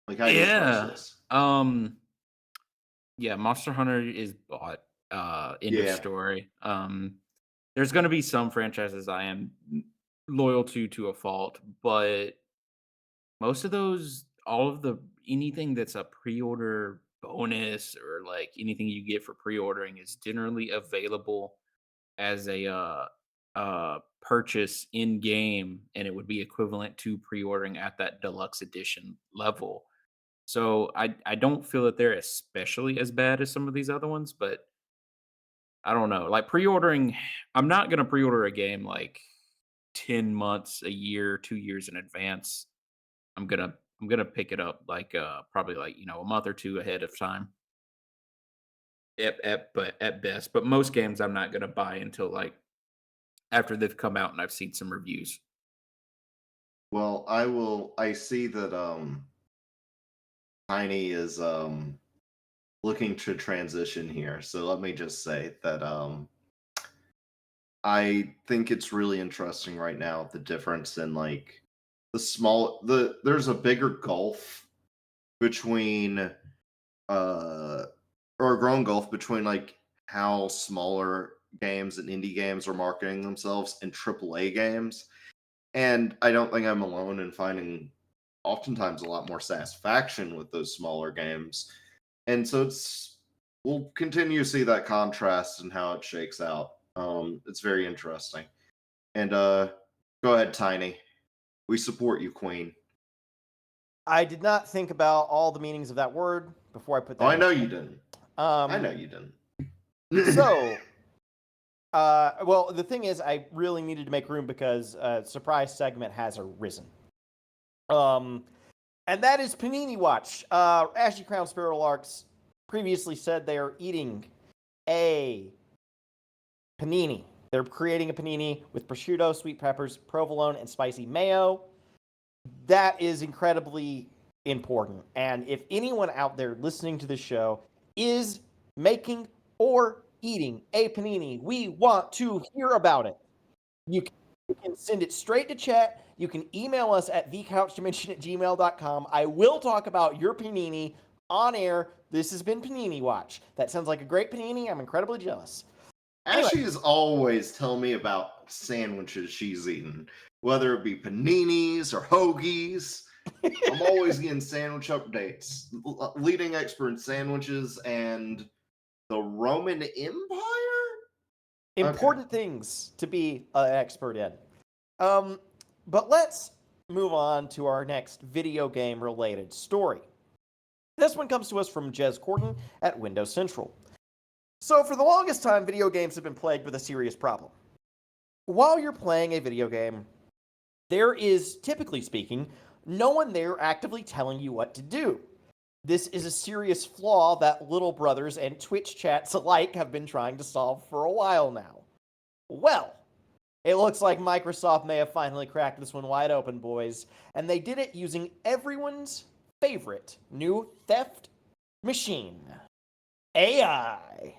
Like how you approach this. Yeah, Monster Hunter is bought. End of Yeah. story. There's going to be some franchises I am loyal to a fault, but most of those, anything that's a pre-order bonus or like anything you get for pre-ordering is generally available as a purchase in game, and it would be equivalent to pre-ordering at that deluxe edition level. So I don't feel that they're especially as bad as some of these other ones, but I don't know. Like pre-ordering, I'm not gonna pre-order a game like 10 months, a year, 2 years in advance. I'm gonna pick it up like probably like a month or two ahead of time. At best. But most games I'm not gonna buy until like after they've come out and I've seen some reviews. Well, I see that Tiny is looking to transition here. So let me just say that I think it's really interesting right now the difference in like there's a bigger gulf between or a growing gulf between like how smaller games and indie games are marketing themselves and AAA games. And I don't think I'm alone in finding oftentimes a lot more satisfaction with those smaller games. And so we'll continue to see that contrast and how it shakes out. It's very interesting. And go ahead, Tiny. We support you, Queen. I did not think about all the meanings of that word before I put that. I know you didn't. I know you didn't. So, well, the thing is, I really needed to make room because surprise segment has arisen. And that is Panini Watch. Ashy Crown Sparrow Larks previously said they are eating a panini. They're creating a panini with prosciutto, sweet peppers, provolone, and spicy mayo. That is incredibly important. And if anyone out there listening to this show is making or eating a panini, we want to hear about it. You can send it straight to chat. You can email us at thecouchdimension@gmail.com. I will talk about your panini on air. This has been Panini Watch. That sounds like a great panini. I'm incredibly jealous. Ashley is always telling me about sandwiches she's eaten, whether it be paninis or hoagies. I'm always getting sandwich updates. Leading expert in sandwiches and the Roman Empire? Important things to be an expert in. But let's move on to our next video game related story. This one comes to us from Jez Corden at Windows Central. So, for the longest time, video games have been plagued with a serious problem. While you're playing a video game, there is, typically speaking, no one there actively telling you what to do. This is a serious flaw that little brothers and Twitch chats alike have been trying to solve for a while now. Well, it looks like Microsoft may have finally cracked this one wide open, boys, and they did it using everyone's favorite new theft machine, AI.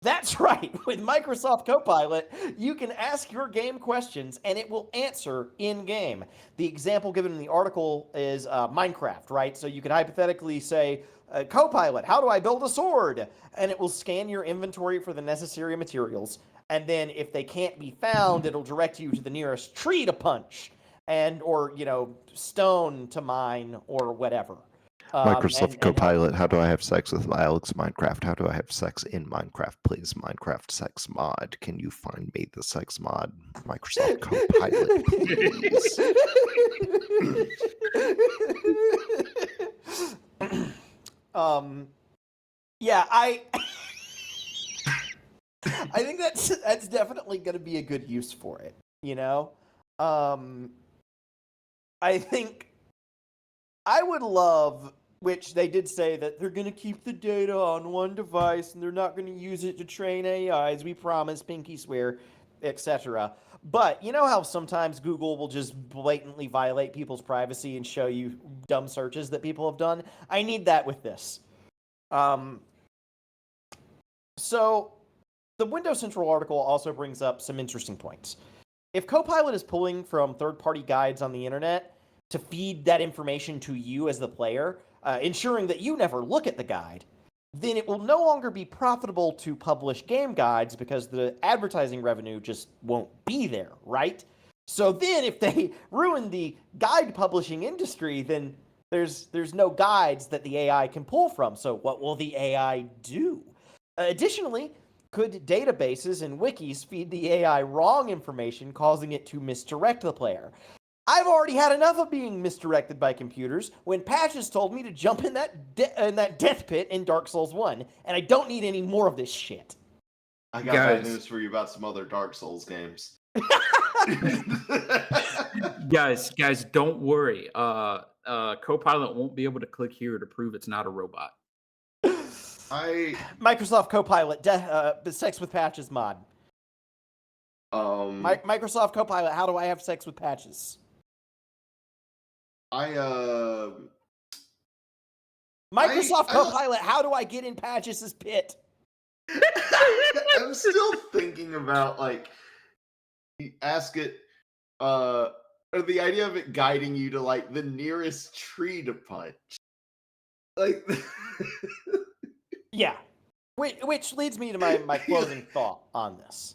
That's right, with Microsoft Copilot, you can ask your game questions and it will answer in-game. The example given in the article is Minecraft, right? So you could hypothetically say, Copilot, how do I build a sword? And it will scan your inventory for the necessary materials. And then if they can't be found, it'll direct you to the nearest tree to punch or, stone to mine or whatever. Microsoft Copilot, how do I have sex with Alex Minecraft? How do I have sex in Minecraft? Please, Minecraft sex mod. Can you find me the sex mod? Microsoft Copilot, please. Yeah, I think that's definitely going to be a good use for it, I think I would love, which they did say that they're going to keep the data on one device and they're not going to use it to train AIs. We promise, pinky swear, etc. But you know how sometimes Google will just blatantly violate people's privacy and show you dumb searches that people have done? I need that with this. So the Windows Central article also brings up some interesting points. If Copilot is pulling from third-party guides on the internet to feed that information to you as the player, ensuring that you never look at the guide, then it will no longer be profitable to publish game guides because the advertising revenue just won't be there, right? So then if they ruin the guide publishing industry, then there's no guides that the AI can pull from. So what will the AI do? Additionally, could databases and wikis feed the AI wrong information, causing it to misdirect the player? I've already had enough of being misdirected by computers when Patches told me to jump in that death pit in Dark Souls 1, and I don't need any more of this shit. I got bad news for you about some other Dark Souls games. guys, don't worry. Copilot won't be able to click here to prove it's not a robot. Microsoft Copilot, sex with Patches mod. Microsoft Copilot, how do I have sex with Patches? Microsoft Copilot, how do I get in Patches' pit? I'm still thinking about, ask it, or the idea of it guiding you to, the nearest tree to punch. Yeah. Which leads me to my closing thought on this.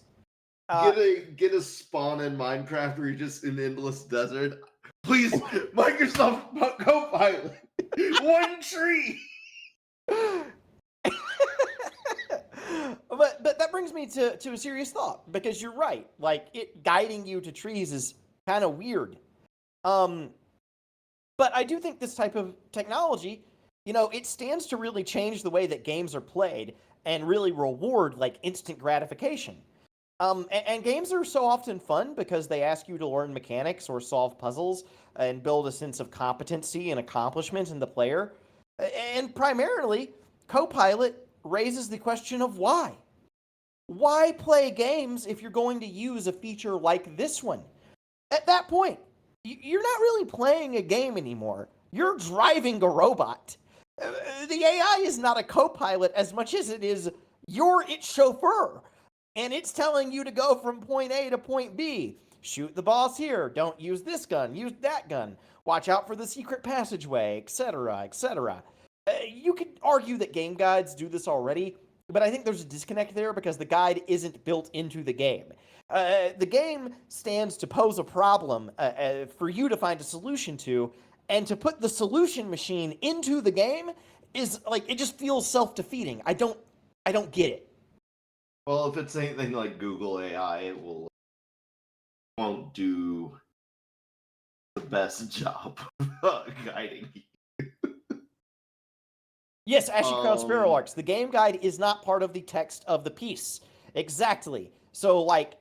Get a spawn in Minecraft where you're just in the endless desert. Please, Microsoft Copilot, one tree. But that brings me to a serious thought, because you're right. It guiding you to trees is kind of weird. But I do think this type of technology, it stands to really change the way that games are played and really reward instant gratification. And games are so often fun because they ask you to learn mechanics or solve puzzles and build a sense of competency and accomplishment in the player. And primarily, Copilot raises the question of why. Why play games if you're going to use a feature like this one? At that point, you're not really playing a game anymore. You're driving a robot. The AI is not a Copilot as much as it is its chauffeur. And it's telling you to go from point A to point B. Shoot the boss here. Don't use this gun. Use that gun. Watch out for the secret passageway, etc., etc. You could argue that game guides do this already, but I think there's a disconnect there because the guide isn't built into the game. The game stands to pose a problem for you to find a solution to, And to put the solution machine into the game is like, it just feels self-defeating. I don't get it. Well, if it's anything like Google AI, it won't do the best job of guiding you. Yes, Ashy Crown Sparrow Arcs. The game guide is not part of the text of the piece. Exactly. So, like,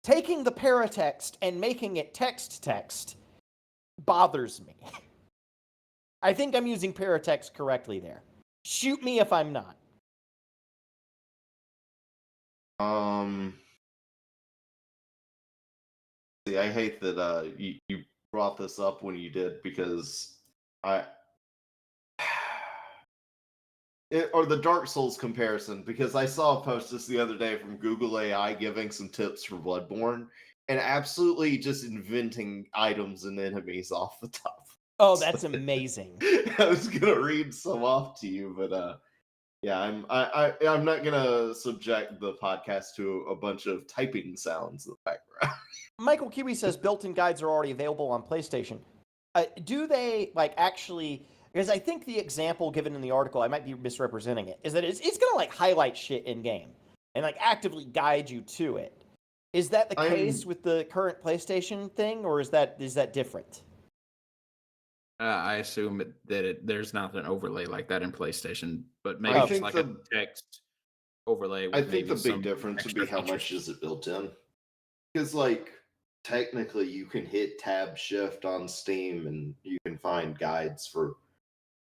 taking the paratext and making it text bothers me. I think I'm using paratext correctly there. Shoot me if I'm not. See, I hate that you brought this up when you did, because or the Dark Souls comparison, because I saw a post just the other day from Google AI giving some tips for Bloodborne, and absolutely just inventing items and enemies off the top. Oh, that's amazing. I was gonna read some off to you, but yeah, I'm not gonna subject the podcast to a bunch of typing sounds in the background. Michael Kiwi says built-in guides are already available on PlayStation. Do they like actually? Because I think the example given in the article, I might be misrepresenting it, is that it's gonna like highlight shit in game and like actively guide you to it. Is that the case with the current PlayStation thing, or is that different? I assume there's not an overlay like that in PlayStation, but maybe I just think like the- a text overlay. With I think maybe the big some difference would be extra how much features. is it built in. Because, like, technically you can hit Tab Shift on Steam and you can find guides for.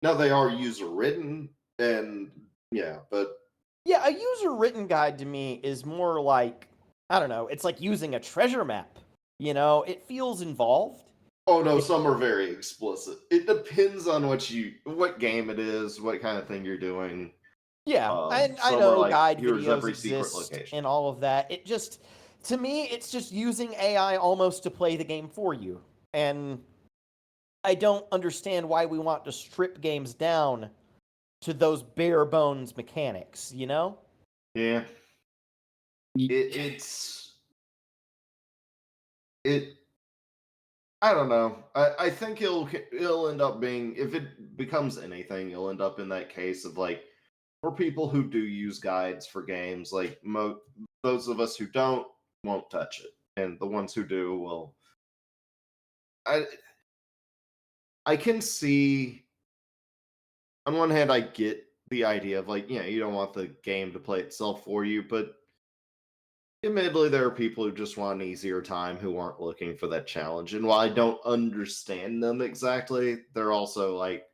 Now they are user written, and yeah, but Yeah, a user-written guide to me is more like, I don't know, it's like using a treasure map. You know, it feels involved. oh no, some are very explicit. It depends on what game it is, what kind of thing you're doing. Yeah, and I Some are know like, guide here's videos every secret exist location. and all of that. It just, to me, it's just using AI almost to play the game for you. And I don't understand why we want to strip games down to those bare bones mechanics, you know? Yeah. I don't know. I think it'll end up being, if it becomes anything, it'll end up in that case of like, for people who do use guides for games, like those of us who don't won't touch it, and the ones who do will. I can see. On one hand, I get the idea of like, you don't want the game to play itself for you, but admittedly, there are people who just want an easier time who aren't looking for that challenge. And while I don't understand them exactly, they're also like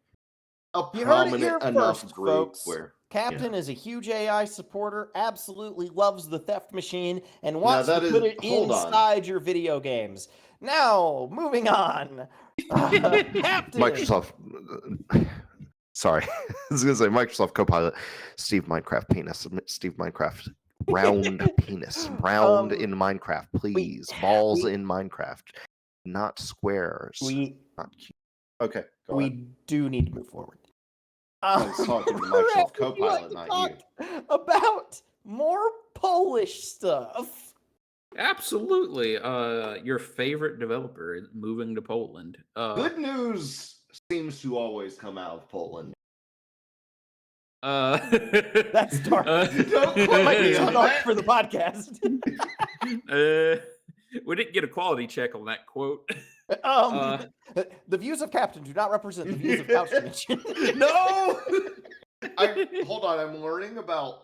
a You heard it prominent here enough first, group folks. where Captain is a huge AI supporter, absolutely loves the theft machine, and now wants to that is put it hold on. inside your video games. Now, moving on. Captain! Microsoft. Sorry, I was gonna say Microsoft Copilot. Steve Minecraft penis. Steve Minecraft round penis. Round in Minecraft, please. Balls in Minecraft, not squares. Not cute. Okay, go ahead. We do need to move forward. I was talking to Brett, Microsoft would you like Copilot, to not talk you. about more Polish stuff. Absolutely. Your favorite developer is moving to Poland. Good news seems to always come out of Poland. That's dark. Don't quote Might me be on too dark that. for the podcast. We didn't get a quality check on that quote. The views of Captain do not represent the views of Couch Dimension. No! Hold on, I'm learning about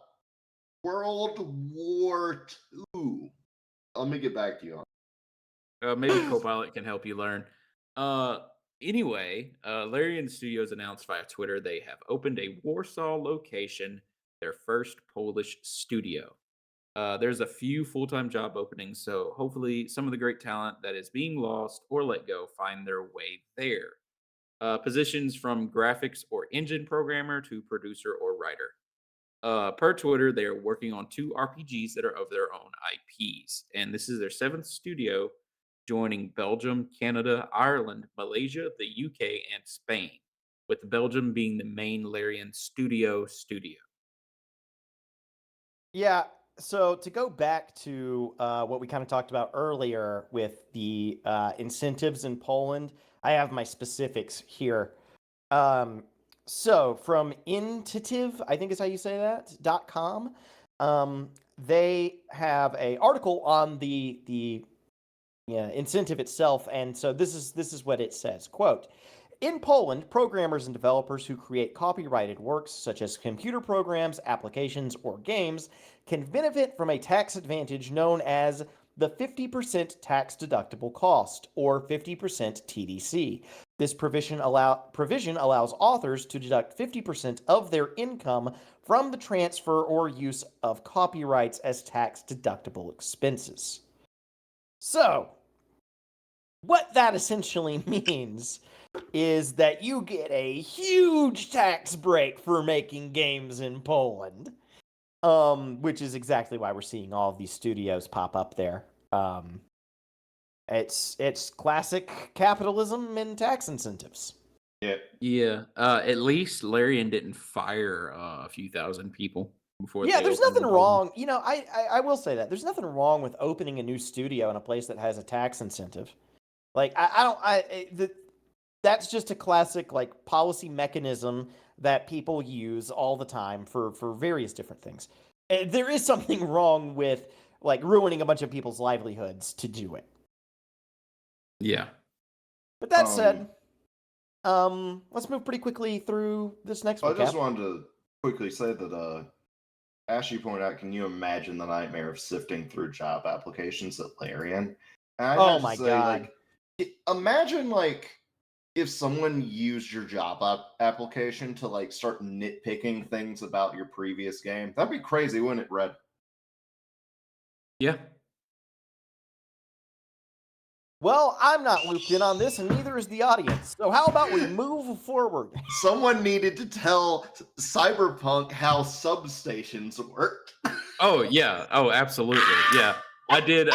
World War II. Let me get back to you on Maybe Copilot can help you learn. Anyway, Larian Studios announced via Twitter they have opened a Warsaw location, their first Polish studio. There's a few full-time job openings, so hopefully some of the great talent that is being lost or let go find their way there. Positions from graphics or engine programmer to producer or writer. Per Twitter, they are working on 2 RPGs that are of their own IPs, and this is their 7th studio, joining Belgium, Canada, Ireland, Malaysia, the UK, and Spain, with Belgium being the main Larian studio. Yeah, so to go back to what we kind of talked about earlier with the incentives in Poland, I have my specifics here. So from Intitive, I think is how you say that, .com, they have a article on the incentive itself, and so this is what it says. Quote, in Poland, programmers and developers who create copyrighted works, such as computer programs, applications, or games, can benefit from a tax advantage known as the 50% tax-deductible cost, or 50% TDC. This provision allows authors to deduct 50% of their income from the transfer or use of copyrights as tax-deductible expenses. So, what that essentially means is that you get a huge tax break for making games in Poland, which is exactly why we're seeing all of these studios pop up there. It's classic capitalism and tax incentives. Yeah. Yeah. At least Larian didn't fire a few thousand people before. Yeah, they there's opened nothing in Poland. wrong. You know, I will say that there's nothing wrong with opening a new studio in a place that has a tax incentive. Like that's just a classic like policy mechanism that people use all the time for various different things. There is something wrong with like ruining a bunch of people's livelihoods to do it. Yeah. But that said, let's move pretty quickly through this next one. I just wanted to quickly say that as you pointed out, can you imagine the nightmare of sifting through job applications at Larian? And Oh my God. Like, imagine like if someone used your job application to like start nitpicking things about your previous game. That'd be crazy, wouldn't it, Red? Yeah. Well, I'm not looped in on this, and neither is the audience. So how about we move forward? Someone needed to tell Cyberpunk how substations worked. Oh yeah. Oh, absolutely. Yeah. I did.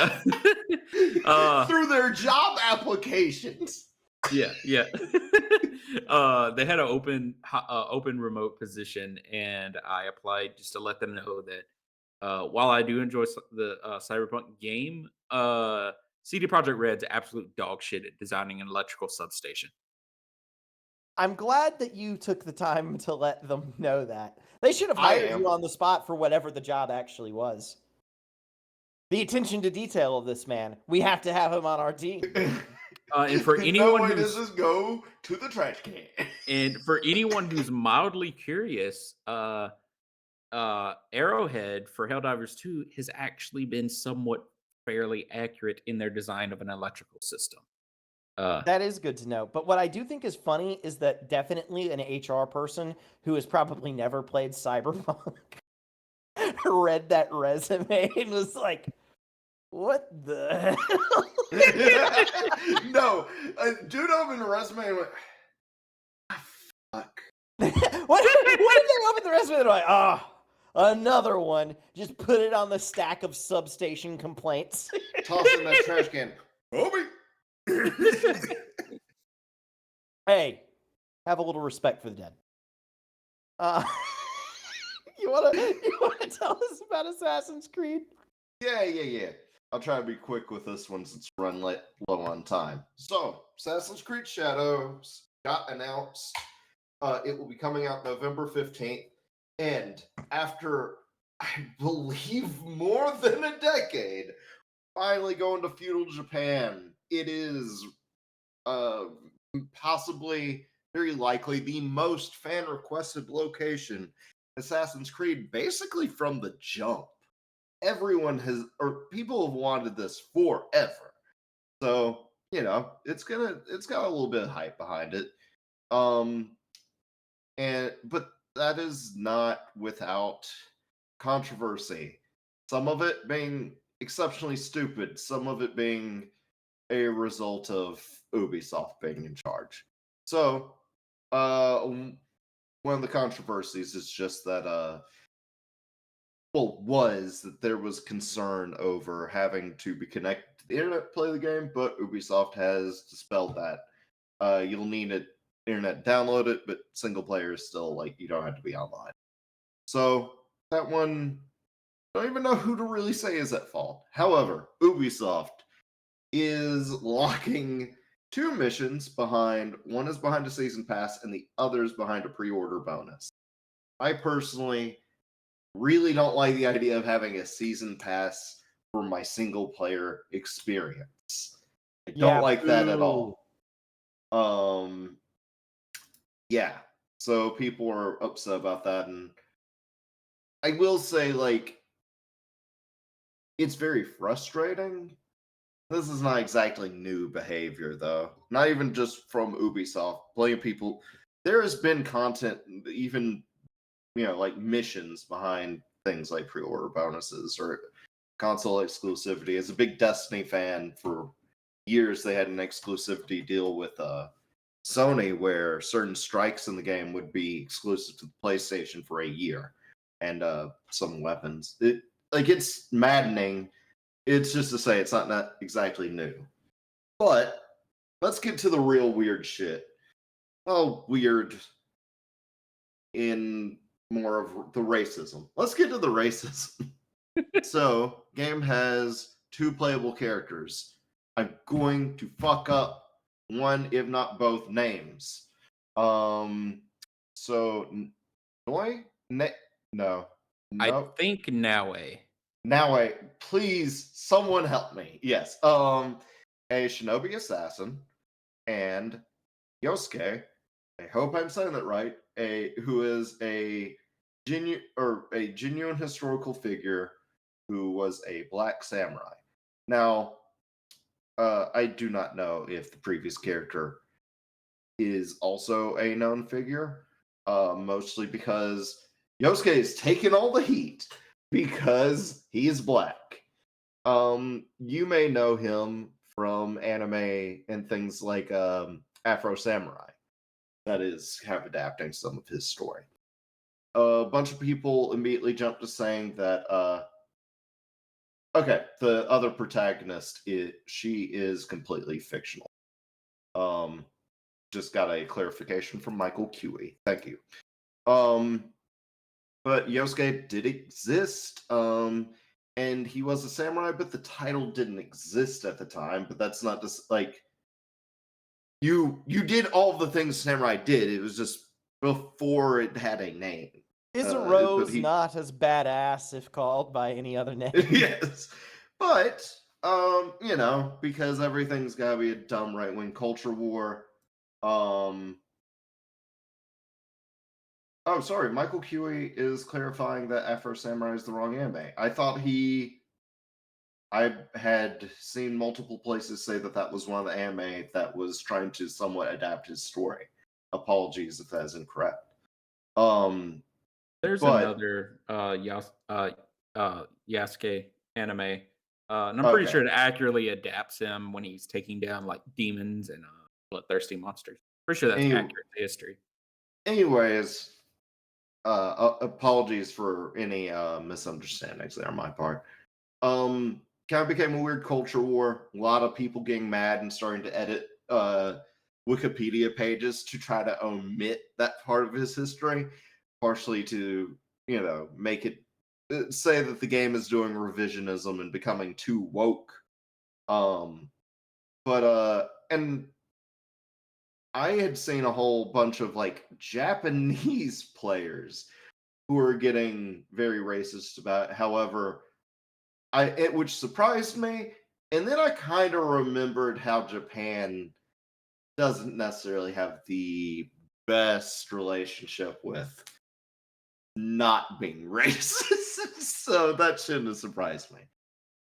Through their job applications. Yeah. Yeah. They had an open remote position, and I applied just to let them know that while I do enjoy the Cyberpunk game, CD Projekt Red's absolute dog shit at designing an electrical substation. I'm glad that you took the time to let them know that. They should have hired you on the spot for whatever the job actually was. The attention to detail of this man. We have to have him on our team. And for anyone no, who's just go to the trash can. and for anyone who's mildly curious, Arrowhead for Helldivers 2 has actually been somewhat fairly accurate in their design of an electrical system. That is good to know. But what I do think is funny is that definitely an HR person who has probably never played Cyberpunk read that resume and was like, what the hell? No, dude opened the resume and went, fuck. what if they open the resume and they're like, oh, another one. Just put it on the stack of substation complaints. Toss it in that trash can. Obi! Hey, have a little respect for the dead. You wanna tell us about Assassin's Creed? Yeah. I'll try to be quick with this one since we're running low on time. So, Assassin's Creed Shadows got announced. It will be coming out November 15th. And after, I believe, more than a decade, finally going to feudal Japan. It is possibly, very likely, the most fan-requested location Assassin's Creed, basically from the jump. Everyone has, or people have wanted this forever. So, you know, it's got a little bit of hype behind it. But that is not without controversy. Some of it being exceptionally stupid, some of it being a result of Ubisoft being in charge. So, one of the controversies is just that, was that there was concern over having to be connected to the internet to play the game, but Ubisoft has dispelled that. You'll need it internet download it, but single player is still like you don't have to be online. So that one, I don't even know who to really say is at fault. However, Ubisoft is locking two missions behind. One is behind a season pass, and the other is behind a pre-order bonus. I personally really don't like the idea of having a season pass for my single player experience. I don't like that at all. Yeah. So people are upset about that, and I will say, like, it's very frustrating. This is not exactly new behavior, though. Not even just from Ubisoft. Plenty of people. There has been content, even like missions behind things like pre-order bonuses or console exclusivity. As a big Destiny fan, for years they had an exclusivity deal with Sony where certain strikes in the game would be exclusive to the PlayStation for a year, and some weapons. It's maddening. It's just to say it's not exactly new. But let's get to the real weird shit. Well, weird in more of the racism. Let's get to the racism. So, game has two playable characters. I'm going to fuck up one, if not both, names. So Noi? No. I think Naue. Now, please, someone help me. Yes. A shinobi assassin and Yosuke. I hope I'm saying that right. Who is a genuine historical figure who was a black samurai. Now, I do not know if the previous character is also a known figure, mostly because Yosuke is taking all the heat because he is black. You may know him from anime and things like Afro Samurai. That is kind of adapting some of his story. A bunch of people immediately jumped to saying that okay, the other protagonist she is completely fictional. Just got a clarification from Michael Huey. Thank you. But Yosuke did exist. And he was a samurai, but the title didn't exist at the time. But that's not just like you did all the things samurai did. It was just before it had a name. Isn't Rose not as badass if called by any other name? Yes. But because everything's gotta be a dumb right-wing culture war. Oh, sorry. Michael Huey is clarifying that Afro Samurai is the wrong anime. I thought I had seen multiple places say that was one of the anime that was trying to somewhat adapt his story. Apologies if that is incorrect. There's another Yasuke anime, and I'm pretty sure it accurately adapts him when he's taking down like demons and bloodthirsty monsters. Pretty sure that's accurate to history. Anyways, apologies for any misunderstandings there on my part. Kind of became a weird culture war. A lot of people getting mad and starting to edit Wikipedia pages to try to omit that part of his history, partially to make it say that the game is doing revisionism and becoming too woke. And I had seen a whole bunch of like Japanese players who were getting very racist about it. However, which surprised me, and then I kind of remembered how Japan doesn't necessarily have the best relationship with not being racist, so that shouldn't have surprised me.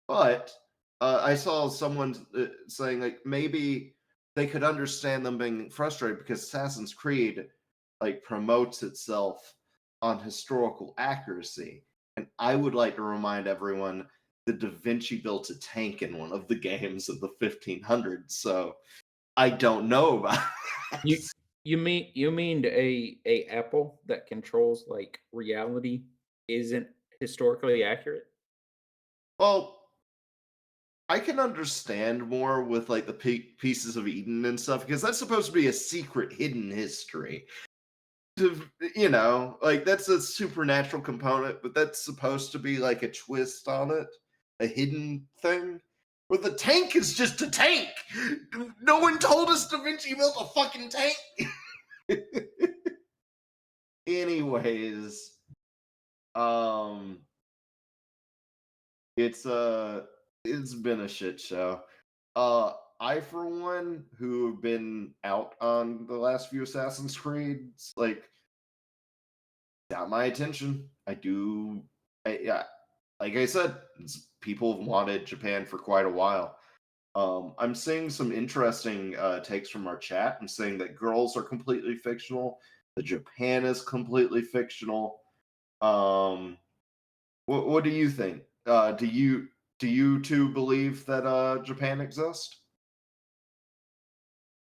But I saw someone saying like maybe they could understand them being frustrated because Assassin's Creed like promotes itself on historical accuracy, and I would like to remind everyone that Da Vinci built a tank in one of the games of the 1500s, so I don't know about that. You mean a apple that controls like reality isn't historically accurate? Well, I can understand more with like the pieces of Eden and stuff because that's supposed to be a secret hidden history. Like that's a supernatural component, but that's supposed to be like a twist on it, a hidden thing. Where the tank is just a tank. No one told us Da Vinci built a fucking tank. Anyways, it's been a shit show. I for one, who have been out on the last few Assassin's Creeds, like, got my attention. Yeah, like I said, people have wanted Japan for quite a while. I'm seeing some interesting takes from our chat and saying that girls are completely fictional, that Japan is completely fictional. What do you think? Do you two believe that Japan exists?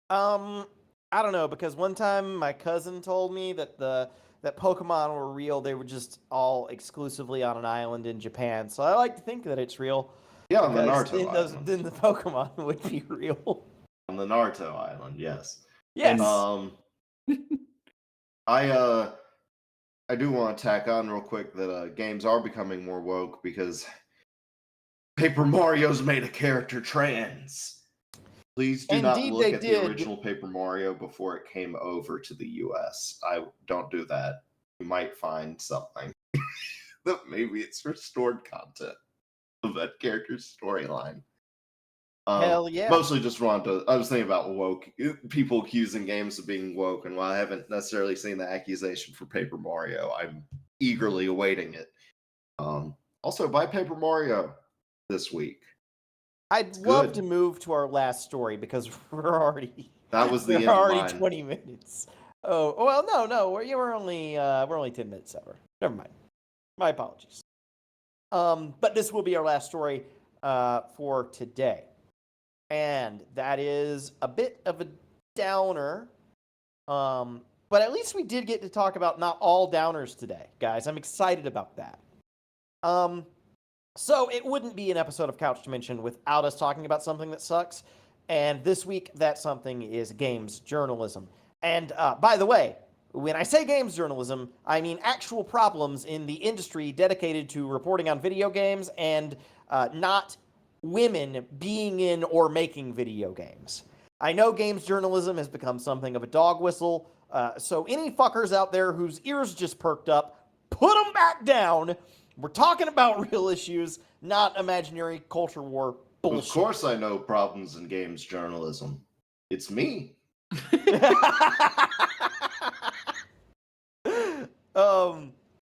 I don't know, because one time my cousin told me that that Pokemon were real. They were just all exclusively on an island in Japan. So I like to think that it's real. Yeah, on the Because Naruto Island. then the Pokemon would be real. On the Naruto Island, yes. Yes. I do want to tack on real quick that games are becoming more woke because Paper Mario's made a character trans. Please do not Indeed, look they at did. the original Paper Mario before it came over to the US. I don't do that. You might find something that maybe it's restored content of that character's storyline. Hell yeah. Mostly just I was thinking about woke people accusing games of being woke, and while I haven't necessarily seen the accusation for Paper Mario, I'm eagerly awaiting it. Also, buy Paper Mario this week. I'd love to move to our last story because we're already that was the end we're of already mine. 20 minutes. Oh well, no, we're only 10 minutes over. Never mind. My apologies. But this will be our last story for today. And that is a bit of a downer. But at least we did get to talk about not all downers today, guys. I'm excited about that. So it wouldn't be an episode of Couch Dimension without us talking about something that sucks. And this week, that something is games journalism. And by the way, when I say games journalism, I mean actual problems in the industry dedicated to reporting on video games and not women being in or making video games. I know games journalism has become something of a dog whistle, so any fuckers out there whose ears just perked up, put them back down. We're talking about real issues, not imaginary culture war bullshit. Of course I know problems in games journalism. It's me.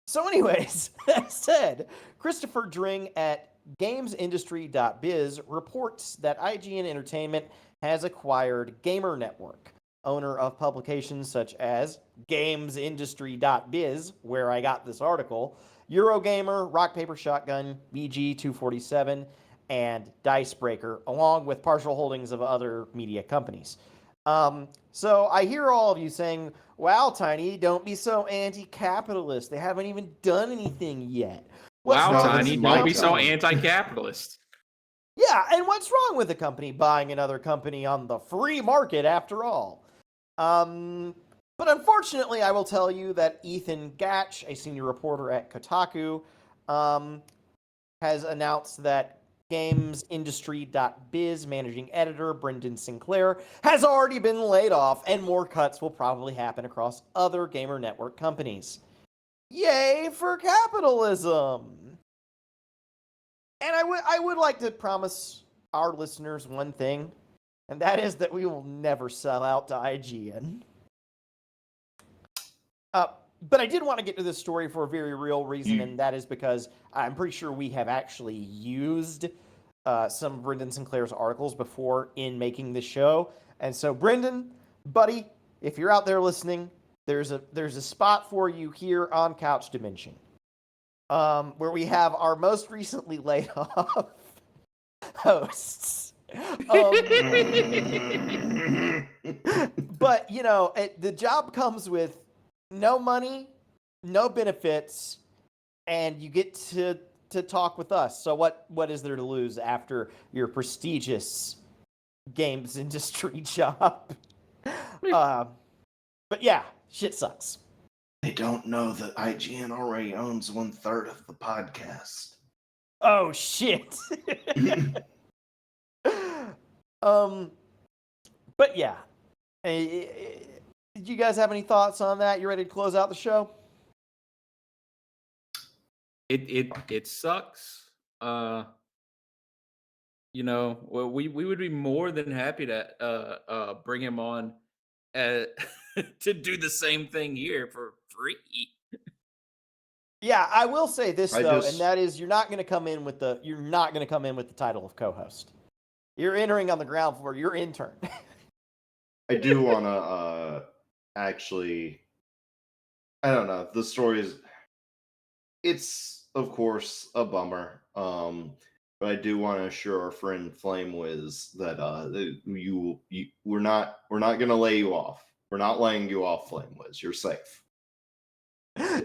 So anyways, that said, Christopher Dring at GamesIndustry.biz reports that IGN Entertainment has acquired Gamer Network, owner of publications such as GamesIndustry.biz, where I got this article, Eurogamer, Rock Paper Shotgun, BG247, and Dicebreaker, along with partial holdings of other media companies. So I hear all of you saying, wow, Tiny, don't be so anti-capitalist. They haven't even done anything yet. Wow, Tiny, don't be so anti-capitalist. Yeah, and what's wrong with a company buying another company on the free market after all? But unfortunately, I will tell you that Ethan Gatch, a senior reporter at Kotaku, has announced that GamesIndustry.biz managing editor Brendan Sinclair has already been laid off, and more cuts will probably happen across other Gamer Network companies. Yay for capitalism! And I would like to promise our listeners one thing, and that is that we will never sell out to IGN. But I did want to get to this story for a very real reason, and that is because I'm pretty sure we have actually used some of Brendan Sinclair's articles before in making this show. And so, Brendan, buddy, if you're out there listening, there's a spot for you here on Couch Dimension, where we have our most recently laid off hosts. But, you know, the job comes with no money, no benefits, and you get to talk with us. So what is there to lose after your prestigious games industry job? But yeah, shit sucks. They don't know that IGN already owns 1/3 of the podcast. Oh shit. But yeah, do you guys have any thoughts on that? You ready to close out the show? It sucks. Well, we would be more than happy to bring him on to do the same thing here for free. Yeah, I will say this I though, just- and that is you're not going to come in with the title of co-host. You're entering on the ground floor. You're intern. I do want to actually. I don't know. The story is. It's of course a bummer. But I do want to assure our friend FlameWiz that we're not going to lay you off. We're not laying you off, FlameWiz. You're safe.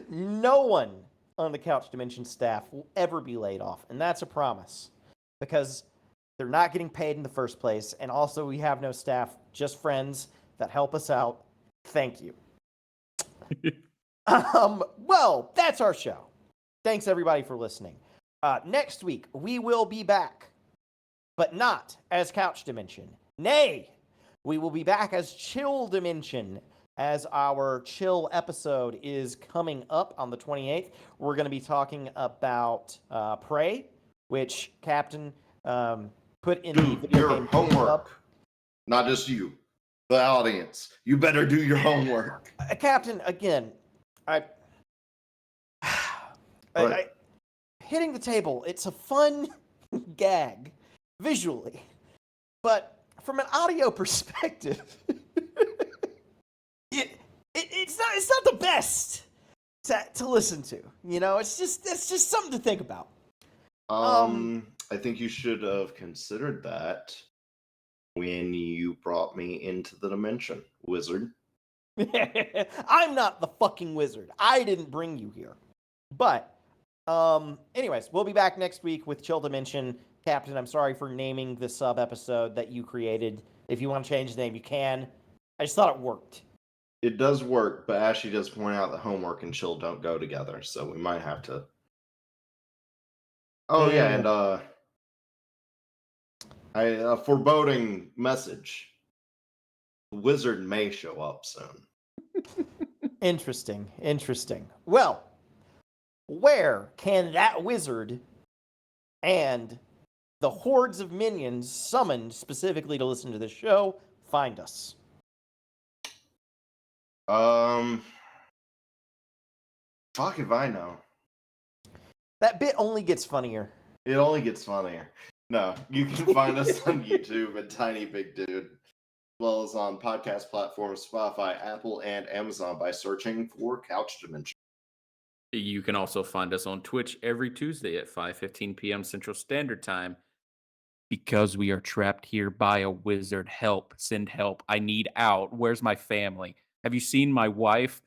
No one on the Couch Dimension staff will ever be laid off, and that's a promise, because they're not getting paid in the first place, and also we have no staff, just friends that help us out. Thank you. Well, that's our show. Thanks everybody for listening. Next week we will be back, but not as Couch Dimension. Nay, we will be back as Chill Dimension, as our chill episode is coming up on the 28th. We're going to be talking about Prey, which Captain put in the Do video your game homework. up. Not just you, the audience. You better do your homework. Captain, again, hitting the table, it's a fun gag visually, but from an audio perspective, it's not the best to listen to. You know, it's just something to think about. I think you should have considered that when you brought me into the dimension, wizard. I'm not the fucking wizard. I didn't bring you here. But anyways, we'll be back next week with Chill Dimension. Captain, I'm sorry for naming the sub episode that you created. If you want to change the name, you can. I just thought it worked. It does work, but Ashley does point out that homework and chill don't go together, so we might have to. Oh yeah, and a foreboding message. The wizard may show up soon. Interesting. Well, where can that wizard and the hordes of minions summoned specifically to listen to the show find us? Fuck if I know. That bit only gets funnier. It only gets funnier. No, you can find us on YouTube at TinyBigDude, as well as on podcast platforms Spotify, Apple, and Amazon by searching for Couch Dimension. You can also find us on Twitch every Tuesday at 5:15 p.m. Central Standard Time. Because we are trapped here by a wizard. Help. Send help. I need out. Where's my family? Have you seen my wife?